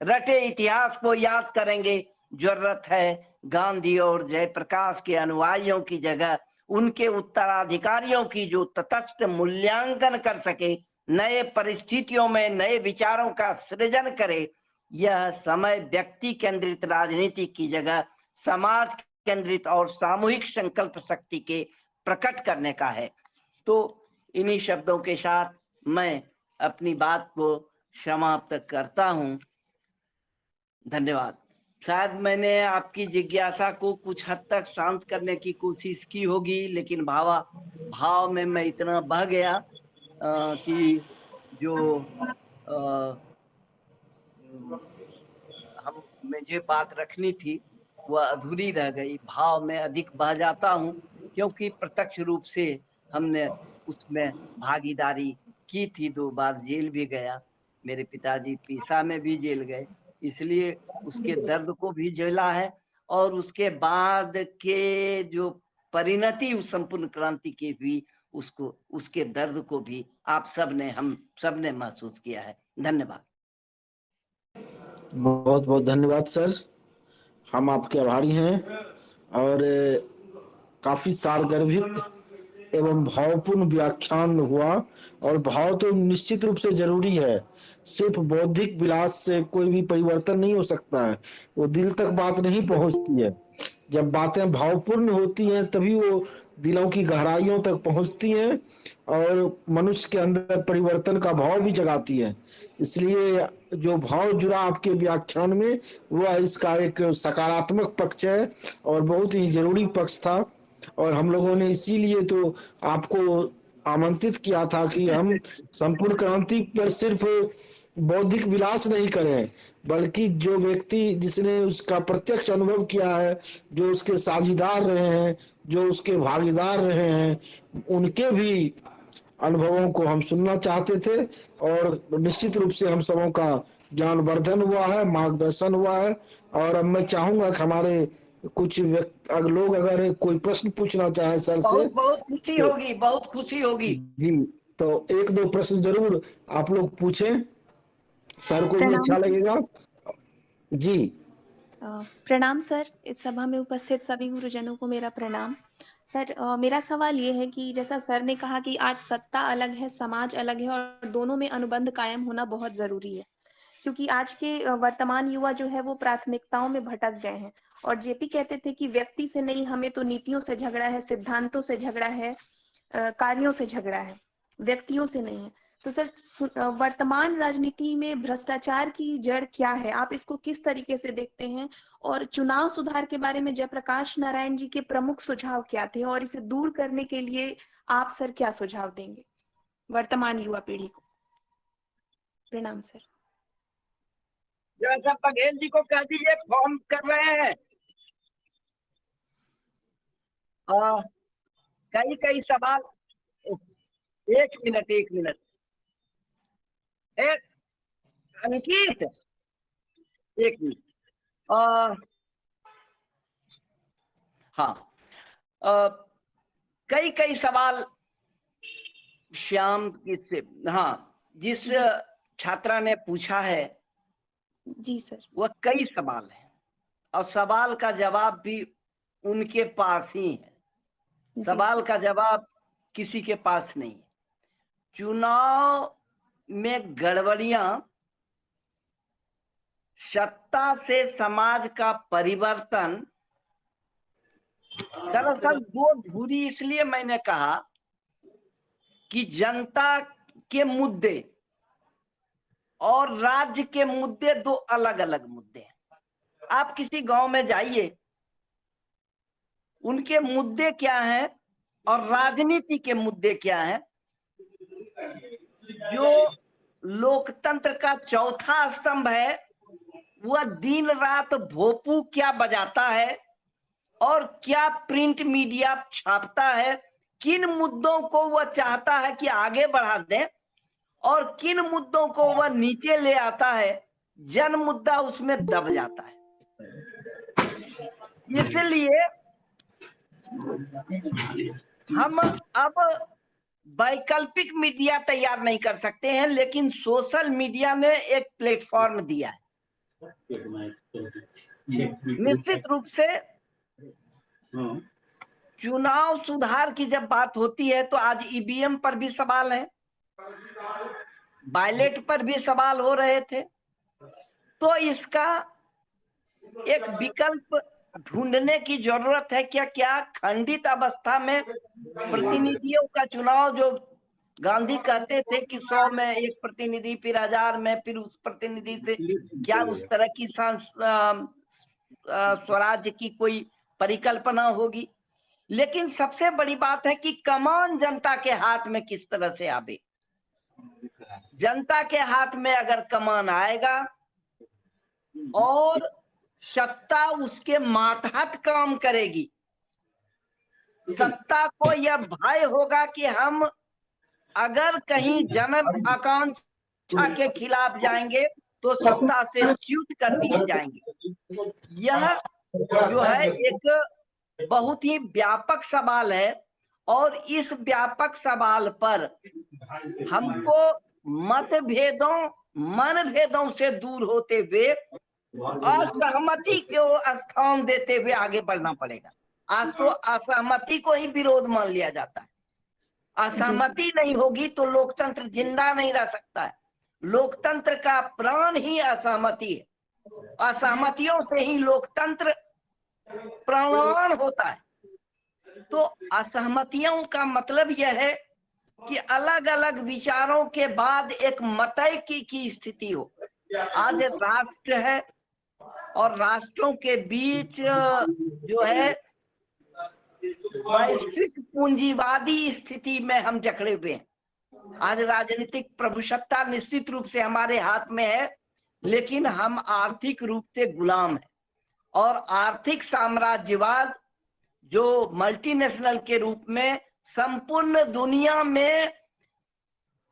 रटे इतिहास को याद करेंगे। जरूरत है गांधी और जयप्रकाश के अनुयायियों की जगह उनके उत्तराधिकारियों की जो तटस्थ मूल्यांकन कर सके, नए परिस्थितियों में नए विचारों का सृजन करे। यह समय व्यक्ति केंद्रित राजनीति की जगह समाज केंद्रित और सामूहिक संकल्प शक्ति के प्रकट करने का है। तो इन्हीं शब्दों के साथ मैं अपनी बात को समाप्त करता हूं। धन्यवाद। शायद मैंने आपकी जिज्ञासा को कुछ हद तक शांत करने की कोशिश की होगी, लेकिन भाव में मैं इतना बह गया कि जो मुझे बात रखनी थी वह अधूरी रह गई। भाव में अधिक बह जाता हूँ क्योंकि प्रत्यक्ष रूप से हमने उसमें भागीदारी की थी। 2 बार जेल भी गया, मेरे पिताजी पेशा में भी जेल गए, इसलिए उसके दर्द को भी झेला है। और उसके बाद के जो परिणति उस संपूर्ण क्रांति की भी उसके दर्द को भी आप सबने, हम सबने महसूस किया है। धन्यवाद। बहुत बहुत धन्यवाद सर, हम आपके आभारी हैं। और काफी सारगर्भित एवं भावपूर्ण व्याख्यान हुआ। और भाव तो निश्चित रूप से जरूरी है, सिर्फ बौद्धिक विलास से कोई भी परिवर्तन नहीं हो सकता है, वो दिल तक बात नहीं पहुंचती है। जब बातें भावपूर्ण होती हैं तभी वो दिलों की गहराइयों तक पहुंचती हैं और मनुष्य के अंदर परिवर्तन का भाव भी जगाती है। इसलिए जो भाव जुड़ा आपके व्याख्यान में वह इसका एक सकारात्मक पक्ष है और बहुत ही जरूरी पक्ष था। और हम लोगों ने इसीलिए तो आपको आमंत्रित किया था कि हम संपूर्ण क्रांति पर सिर्फ बौद्धिक विलास नहीं करें, बल्कि जो व्यक्ति जिसने उसका प्रत्यक्ष अनुभव किया है, जो उसके साझीदार रहे हैं, जो उसके भागीदार रहे हैं, उनके भी अनुभवों को हम सुनना चाहते थे। और निश्चित रूप से हम सबों का ज्ञानवर्धन हुआ है, मार्गदर्शन हुआ है। और अब मैं चाहूंगा कि हमारे कुछ लोग अगर कोई प्रश्न पूछना चाहे सर से बहुत खुशी तो, होगी, बहुत खुशी होगी। जी, तो 1-2 प्रश्न जरूर आप लोग पूछें, सर को भी प्रणाम अच्छा लगेगा। जी प्रणाम सर, इस सभा में उपस्थित सभी गुरुजनों को मेरा प्रणाम। सर मेरा सवाल ये है कि जैसा सर ने कहा कि आज सत्ता अलग है, समाज अलग है और दोनों में अनुबंध कायम होना बहुत जरूरी है, क्योंकि आज के वर्तमान युवा जो है वो प्राथमिकताओं में भटक गए हैं। और जेपी कहते थे कि व्यक्ति से नहीं, हमें तो नीतियों से झगड़ा है, सिद्धांतों से झगड़ा है, कार्यों से झगड़ा है, व्यक्तियों से नहीं है। तो सर वर्तमान राजनीति में भ्रष्टाचार की जड़ क्या है, आप इसको किस तरीके से देखते हैं? और चुनाव सुधार के बारे में जयप्रकाश नारायण जी के प्रमुख सुझाव क्या थे और इसे दूर करने के लिए आप सर क्या सुझाव देंगे वर्तमान युवा पीढ़ी को? प्रणाम सर। जरा सा बघेल जी को कह दीजिए, फॉर्म कर रहे हैं। कई सवाल। 1 मिनट अंकित, 1 मिनट। हाँ, कई सवाल श्याम इससे, हाँ, जिस छात्रा ने पूछा है जी सर, वह कई सवाल है और सवाल का जवाब भी उनके पास ही है। सवाल का जवाब किसी के पास नहीं है। चुनाव में गड़बड़ियां सत्ता से समाज का परिवर्तन, दरअसल दो धुरी इसलिए मैंने कहा कि जनता के मुद्दे और राज्य के मुद्दे दो अलग अलग मुद्दे हैं। आप किसी गांव में जाइए, उनके मुद्दे क्या हैं और राजनीति के मुद्दे क्या हैं। जो लोकतंत्र का चौथा स्तंभ है वह दिन रात भोपू क्या बजाता है और क्या प्रिंट मीडिया छापता है, किन मुद्दों को वह चाहता है कि आगे बढ़ा दें और किन मुद्दों को वह नीचे ले आता है, जन मुद्दा उसमें दब जाता है। इसलिए हम अब वैकल्पिक मीडिया तैयार नहीं कर सकते हैं, लेकिन सोशल मीडिया ने एक प्लेटफॉर्म दिया है। निश्चित रूप से चुनाव सुधार की जब बात होती है तो आज ईवीएम पर भी सवाल है, बैलेट पर भी सवाल हो रहे थे, तो इसका एक विकल्प ढूंढने की जरूरत है। क्या खंडित अवस्था में प्रतिनिधियों का चुनाव, जो गांधी कहते थे कि 100 में एक प्रतिनिधि, फिर 1000 में, फिर उस प्रतिनिधि से क्या उस तरह की स्वराज्य की कोई परिकल्पना होगी। लेकिन सबसे बड़ी बात है कि कमान जनता के हाथ में किस तरह से आवे। जनता के हाथ में अगर कमान आएगा और सत्ता उसके मातहत काम करेगी, सत्ता को यह भय होगा कि हम अगर कहीं जन आकांक्षा के खिलाफ जाएंगे तो सत्ता से च्युत कर दिए जाएंगे। यह जो है एक बहुत ही व्यापक सवाल है और इस व्यापक सवाल पर हमको मतभेदों, मनभेदों से दूर होते हुए असहमति को स्थान देते हुए आगे बढ़ना पड़ेगा। आज तो असहमति को ही विरोध मान लिया जाता है। असहमति नहीं होगी तो लोकतंत्र जिंदा नहीं रह सकता है। लोकतंत्र का प्राण ही असहमति है। असहमतियों से ही लोकतंत्र प्राण होता है। तो असहमतियों का मतलब यह है कि अलग अलग विचारों के बाद एक मतैक्य की स्थिति हो। आज राष्ट्र है और राष्ट्रों के बीच जो है वैश्विक पूंजीवादी स्थिति में हम जकड़े हुए हैं। आज राजनीतिक प्रभुसत्ता निश्चित रूप से हमारे हाथ में है, लेकिन हम आर्थिक रूप से गुलाम हैं और आर्थिक साम्राज्यवाद जो मल्टीनेशनल के रूप में संपूर्ण दुनिया में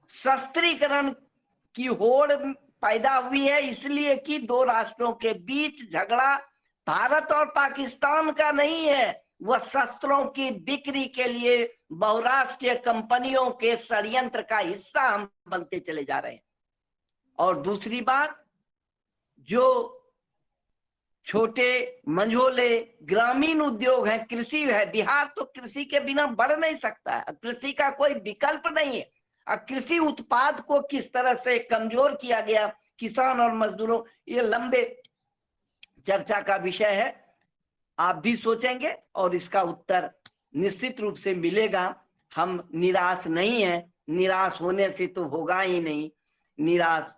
शस्त्रीकरण की होड़ पैदा हुई है, इसलिए कि दो राष्ट्रों के बीच झगड़ा भारत और पाकिस्तान का नहीं है, वह शस्त्रों की बिक्री के लिए बहुराष्ट्रीय कंपनियों के षड्यंत्र का हिस्सा हम बनते चले जा रहे हैं। और दूसरी बात, जो छोटे मंझोले ग्रामीण उद्योग है, कृषि है, बिहार तो कृषि के बिना बढ़ नहीं सकता है, कृषि का कोई विकल्प नहीं है। कृषि उत्पाद को किस तरह से कमजोर किया गया किसान और मजदूरों, ये लंबे चर्चा का विषय है। आप भी सोचेंगे और इसका उत्तर निश्चित रूप से मिलेगा। हम निराश नहीं है, निराश होने से तो होगा ही नहीं। निराश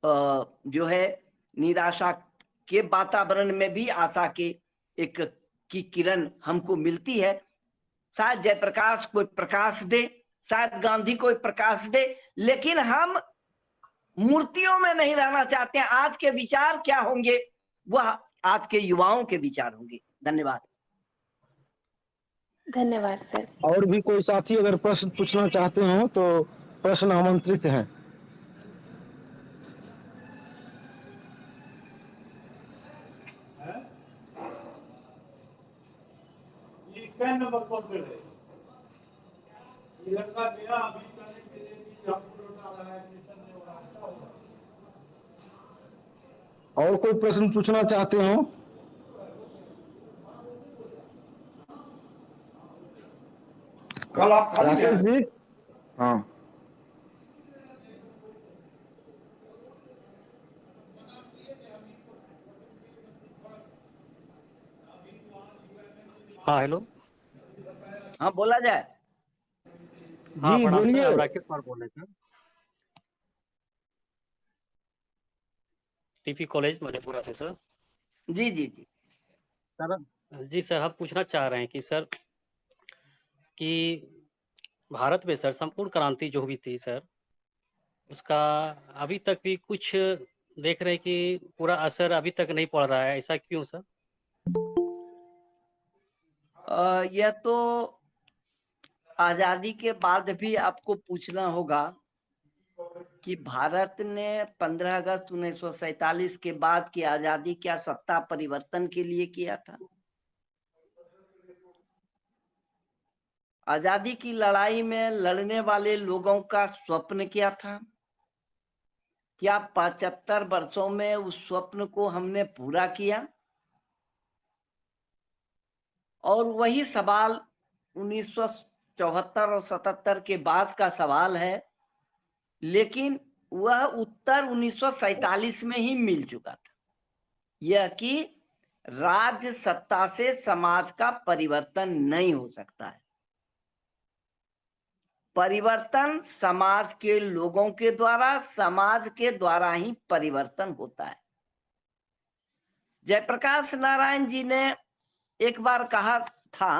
जो है, निराशा के वातावरण में भी आशा के एक की किरण हमको मिलती है। शायद जयप्रकाश कोई प्रकाश दे, शायद गांधी कोई प्रकाश दे, लेकिन हम मूर्तियों में नहीं रहना चाहते हैं। आज के विचार क्या होंगे वह आज के युवाओं के विचार होंगे। धन्यवाद। धन्यवाद सर। और भी कोई साथी अगर प्रश्न पूछना चाहते हो तो प्रश्न आमंत्रित हैं। नंबर कौन पे है? ये लड़का गया अभी करने के लिए भी हमको लौटा रहा है, मिशन में हो रहा है। और कोई प्रश्न पूछना चाहते हो? कल आप खाली राकेश जी? हाँ, हाँ हेलो। हाँ बोला जाए। हाँ जी प्रणाम सर, बोलिए। आप राकेश कुमार बोल रहे हैं सर, टीपी कॉलेज मधेपुरा से सर। जी जी जी। सर जी सर, हम पूछना चाह रहे हैं कि सर कि भारत में सर संपूर्ण क्रांति जो हुई थी सर, उसका अभी तक भी कुछ देख रहे हैं कि पूरा असर अभी तक नहीं पड़ रहा है, ऐसा क्यों सर? यह तो आजादी के बाद भी आपको पूछना होगा कि भारत ने 15 अगस्त 1947 के बाद की आजादी क्या सत्ता परिवर्तन के लिए किया था? आजादी की लड़ाई में लड़ने वाले लोगों का स्वप्न क्या था? क्या 75 वर्षों में उस स्वप्न को हमने पूरा किया? और वही सवाल 1974 और 77 के बाद का सवाल है, लेकिन वह उत्तर 1947 में ही मिल चुका था, यह कि राज्य सत्ता से समाज का परिवर्तन नहीं हो सकता है। परिवर्तन समाज के लोगों के द्वारा, समाज के द्वारा ही परिवर्तन होता है। जयप्रकाश नारायण जी ने एक बार कहा था,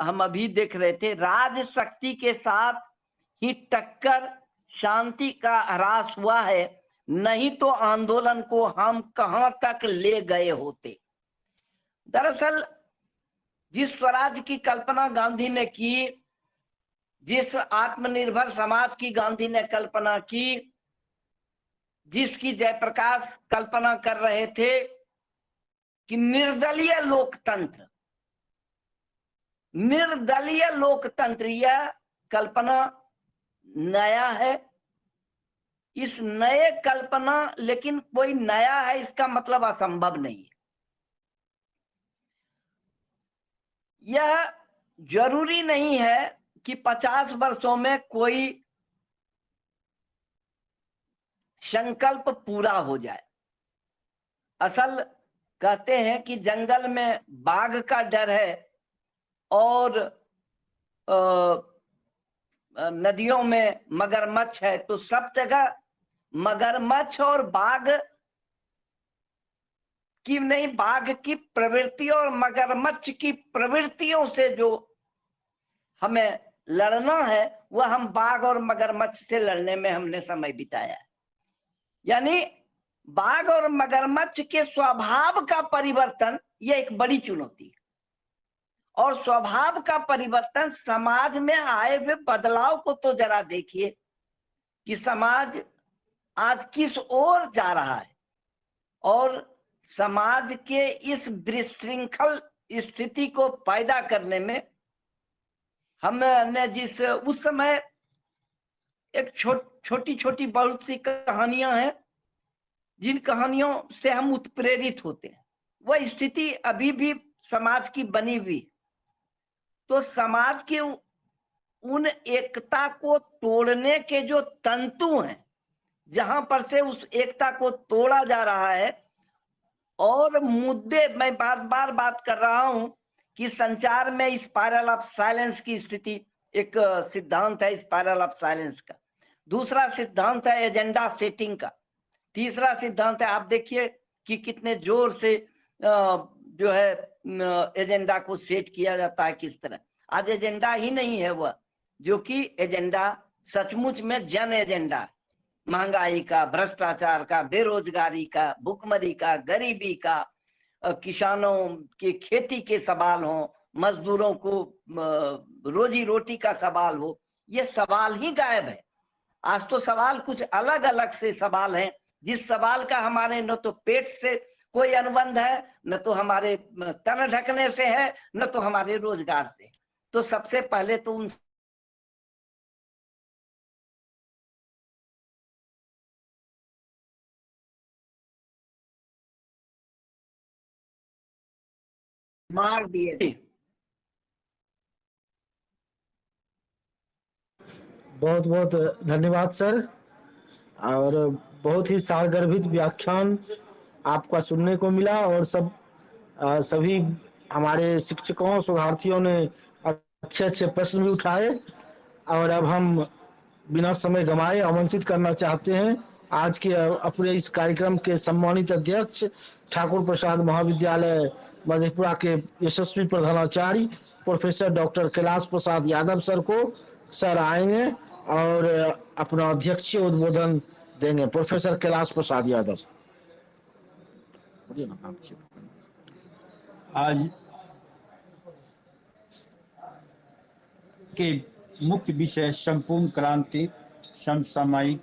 हम अभी देख रहे थे, राज शक्ति के साथ ही टक्कर शांति का ह्रास हुआ है, नहीं तो आंदोलन को हम कहां तक ले गए होते। दरअसल जिस स्वराज की कल्पना गांधी ने की, जिस आत्मनिर्भर समाज की गांधी ने कल्पना की, जिसकी जयप्रकाश कल्पना कर रहे थे कि निर्दलीय लोकतंत्र, यह कल्पना नया है। इस नए कल्पना, लेकिन कोई नया है इसका मतलब असंभव नहीं है। यह जरूरी नहीं है कि 50 वर्षों में कोई संकल्प पूरा हो जाए। असल कहते हैं कि जंगल में बाघ का डर है और नदियों में मगरमच्छ है, तो सब जगह मगरमच्छ और बाघ की नहीं, बाघ की प्रवृत्ति और मगरमच्छ की प्रवृत्तियों से जो हमें लड़ना है, वह हम बाघ और मगरमच्छ से लड़ने में हमने समय बिताया है। यानी बाघ और मगरमच्छ के स्वभाव का परिवर्तन, यह एक बड़ी चुनौती है। और स्वभाव का परिवर्तन, समाज में आए हुए बदलाव को तो जरा देखिए कि समाज आज किस ओर जा रहा है। और समाज के इस विशृंखल स्थिति को पैदा करने में हमने उस समय एक छोटी छोटी बहुत सी कहानियां हैं, जिन कहानियों से हम उत्प्रेरित होते हैं, वह स्थिति अभी भी समाज की बनी हुई। तो समाज के उन एकता को तोड़ने के जो तंतु हैं, जहां पर से उस एकता को तोड़ा जा रहा है, और मुद्दे, मैं बार बात कर रहा हूं कि संचार में स्पाइरल ऑफ साइलेंस की स्थिति, एक सिद्धांत है स्पाइरल ऑफ साइलेंस का। दूसरा सिद्धांत है एजेंडा सेटिंग का। तीसरा सिद्धांत है, आप देखिए कि कितने जोर से जो है एजेंडा को सेट किया जाता है, किस तरह। आज एजेंडा ही नहीं है वह, जो कि एजेंडा सचमुच में जन एजेंडा है। महंगाई का, भ्रष्टाचार का, बेरोजगारी का, भुखमरी का, गरीबी का, किसानों की खेती के सवाल हो, मजदूरों को रोजी रोटी का सवाल हो, ये सवाल ही गायब है। आज तो सवाल कुछ अलग अलग से सवाल हैं, जिस सवाल का हमारे न तो पेट से कोई अनुबंध है, न तो हमारे तन ढकने से है, न तो हमारे रोजगार से। तो सबसे पहले तो उन मार दिए। बहुत बहुत धन्यवाद सर, और बहुत ही सारगर्भित व्याख्यान आपका सुनने को मिला, और सभी हमारे शिक्षकों शोधार्थियों ने अच्छे अच्छे प्रश्न भी उठाए और अब हम बिना समय गंवाए आमंत्रित करना चाहते हैं आज के अपने इस कार्यक्रम के सम्मानित अध्यक्ष ठाकुर प्रसाद महाविद्यालय मधेपुरा के यशस्वी प्रधानाचार्य professor doctor Kailash Prasad Yadav sir को। सर आएंगे और अपना अध्यक्षीय उद्बोधन देंगे। प्रोफेसर कैलाश प्रसाद यादव। आज के मुख्य विषय संपूर्ण क्रांति, समसामयिक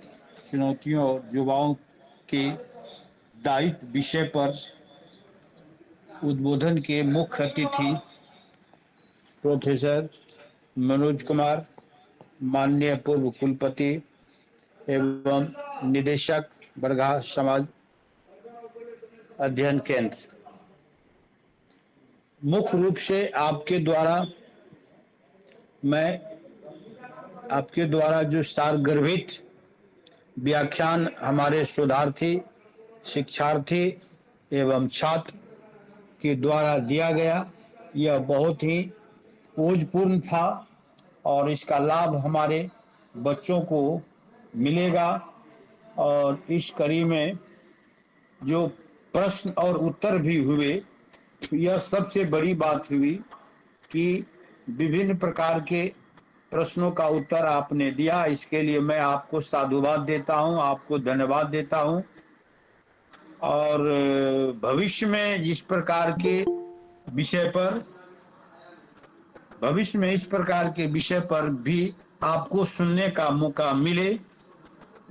चुनौतियों और युवाओं के दायित्व विषय पर उद्बोधन के मुख्य अतिथि प्रोफेसर मनोज कुमार, माननीय पूर्व कुलपति एवं निदेशक बरगाह समाज अध्ययन केंद्र। मुख्य रूप से आपके द्वारा जो सारगर्भित व्याख्यान हमारे शोधार्थी, शिक्षार्थी एवं छात्र के द्वारा दिया गया, यह बहुत ही खोजपूर्ण था और इसका लाभ हमारे बच्चों को मिलेगा। और इस कड़ी में जो प्रश्न और उत्तर भी हुए, यह सबसे बड़ी बात हुई कि विभिन्न प्रकार के प्रश्नों का उत्तर आपने दिया। इसके लिए मैं आपको साधुवाद देता हूं, आपको धन्यवाद देता हूं। और भविष्य में इस प्रकार के विषय पर भी आपको सुनने का मौका मिले,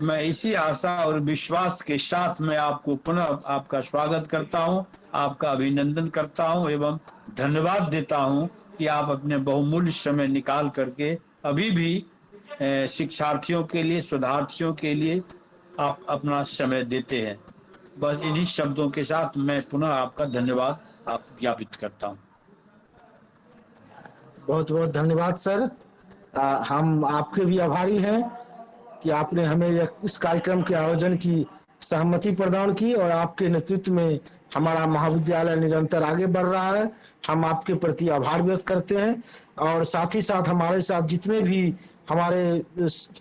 मैं इसी आशा और विश्वास के साथ मैं आपको पुनः आपका स्वागत करता हूं, आपका अभिनंदन करता हूं एवं धन्यवाद देता हूं कि आप अपने बहुमूल्य समय निकाल करके अभी भी शिक्षार्थियों के लिए, शोधार्थियों के लिए आप अपना समय देते हैं। बस इन्हीं शब्दों के साथ मैं पुनः आपका धन्यवाद ज्ञापित करता हूं। बहुत बहुत धन्यवाद सर। हम आपके भी आभारी हैं कि आपने हमें इस कार्यक्रम के आयोजन की सहमति प्रदान की और आपके नेतृत्व में हमारा महाविद्यालय निरंतर आगे बढ़ रहा है। हम आपके प्रति आभार व्यक्त करते हैं और साथ ही साथ हमारे साथ जितने भी हमारे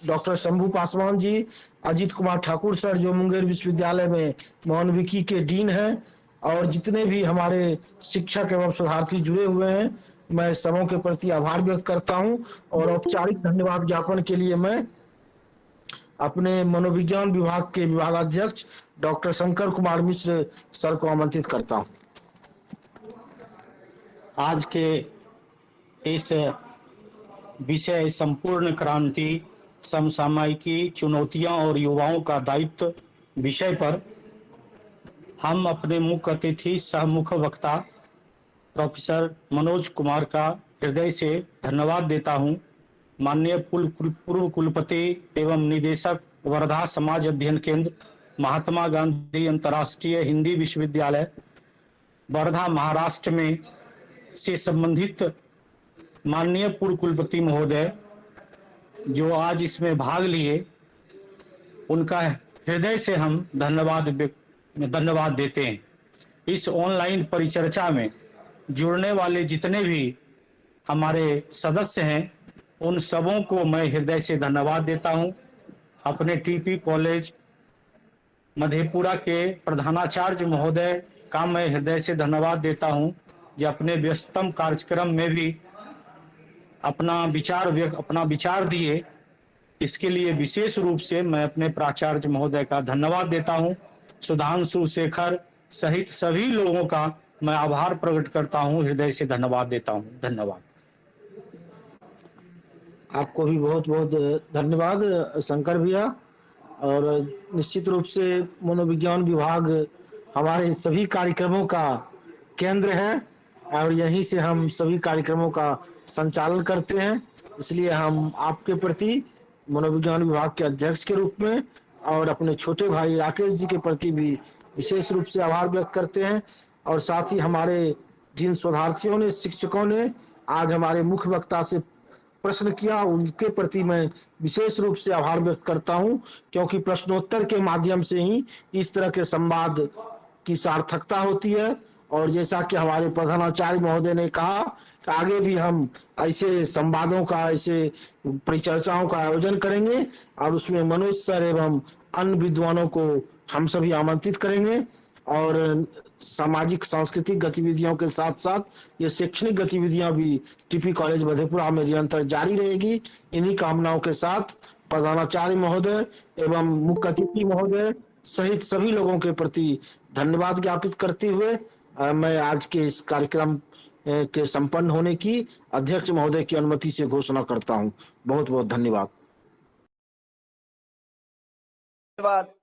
डॉक्टर शंभू पासवान जी, अजीत कुमार ठाकुर सर जो मुंगेर विश्वविद्यालय में मानविकी के डीन हैं, और जितने भी हमारे शिक्षक एवं शोधार्थी जुड़े हुए हैं, मैं सबों के प्रति आभार व्यक्त करता हूं। और औपचारिक धन्यवाद ज्ञापन के लिए मैं अपने मनोविज्ञान विभाग के विभागाध्यक्ष डॉक्टर शंकर कुमार मिश्र सर को आमंत्रित करता हूं। आज के इस विषय संपूर्ण क्रांति, समसामयिकी चुनौतियां और युवाओं का दायित्व विषय पर हम अपने मुख्य अतिथि सह मुख्य वक्ता प्रोफेसर मनोज कुमार का हृदय से धन्यवाद देता हूं। माननीय पूर्व कुलपति एवं निदेशक वर्धा समाज अध्ययन केंद्र, महात्मा गांधी अंतर्राष्ट्रीय हिंदी विश्वविद्यालय वर्धा महाराष्ट्र में से संबंधित माननीय पूर्व कुलपति महोदय जो आज इसमें भाग लिए, उनका हृदय से हम धन्यवाद देते हैं। इस ऑनलाइन परिचर्चा में जुड़ने वाले जितने भी हमारे सदस्य हैं, उन सबों को मैं हृदय से धन्यवाद देता हूं। अपने टीपी कॉलेज मधेपुरा के प्रधानाचार्य महोदय का मैं हृदय से धन्यवाद देता हूं, जो अपने व्यस्ततम कार्यक्रम में भी अपना विचार दिए। इसके लिए विशेष रूप से मैं अपने प्राचार्य महोदय का धन्यवाद देता हूं। सुधांशु शेखर सहित सभी लोगों का मैं आभार प्रकट करता हूं, हृदय से धन्यवाद देता हूं। धन्यवाद। आपको भी बहुत बहुत धन्यवाद शंकर भैया। और निश्चित रूप से मनोविज्ञान विभाग हमारे सभी कार्यक्रमों का केंद्र है और यहीं से हम सभी कार्यक्रमों का संचालन करते हैं। इसलिए हम आपके प्रति मनोविज्ञान विभाग के अध्यक्ष के रूप में और अपने छोटे भाई राकेश जी के प्रति भी विशेष रूप से आभार व्यक्त करते हैं। और साथ ही हमारे जिन शोधार्थियों ने, शिक्षकों ने आज हमारे मुख्य वक्ता से प्रश्न किया, उनके प्रति मैं विशेष रूप से आभार व्यक्त करता हूं, क्योंकि प्रश्नोत्तर के माध्यम से ही इस तरह के संवाद की सार्थकता होती है और जैसा कि हमारे प्रधानाचार्य महोदय ने कहा कि आगे भी हम ऐसे संवादों का, ऐसे परिचर्चाओं का आयोजन करेंगे और उसमें मनोज सर एवं अन्य विद्वानों को हम सभी आमंत्रित करेंगे और सामाजिक सांस्कृतिक गतिविधियों के साथ साथ ये शैक्षणिक गतिविधियां भी टीपी कॉलेज मधेपुरा में निरंतर जारी रहेगी। इन्हीं कामनाओं के साथ प्रधानाचार्य महोदय एवं मुख्य अतिथि महोदय सहित सभी लोगों के प्रति धन्यवाद ज्ञापित करते हुए मैं आज के इस कार्यक्रम के संपन्न होने की अध्यक्ष महोदय की अनुमति से घोषणा करता हूं। बहुत बहुत धन्यवाद। धन्यवाद।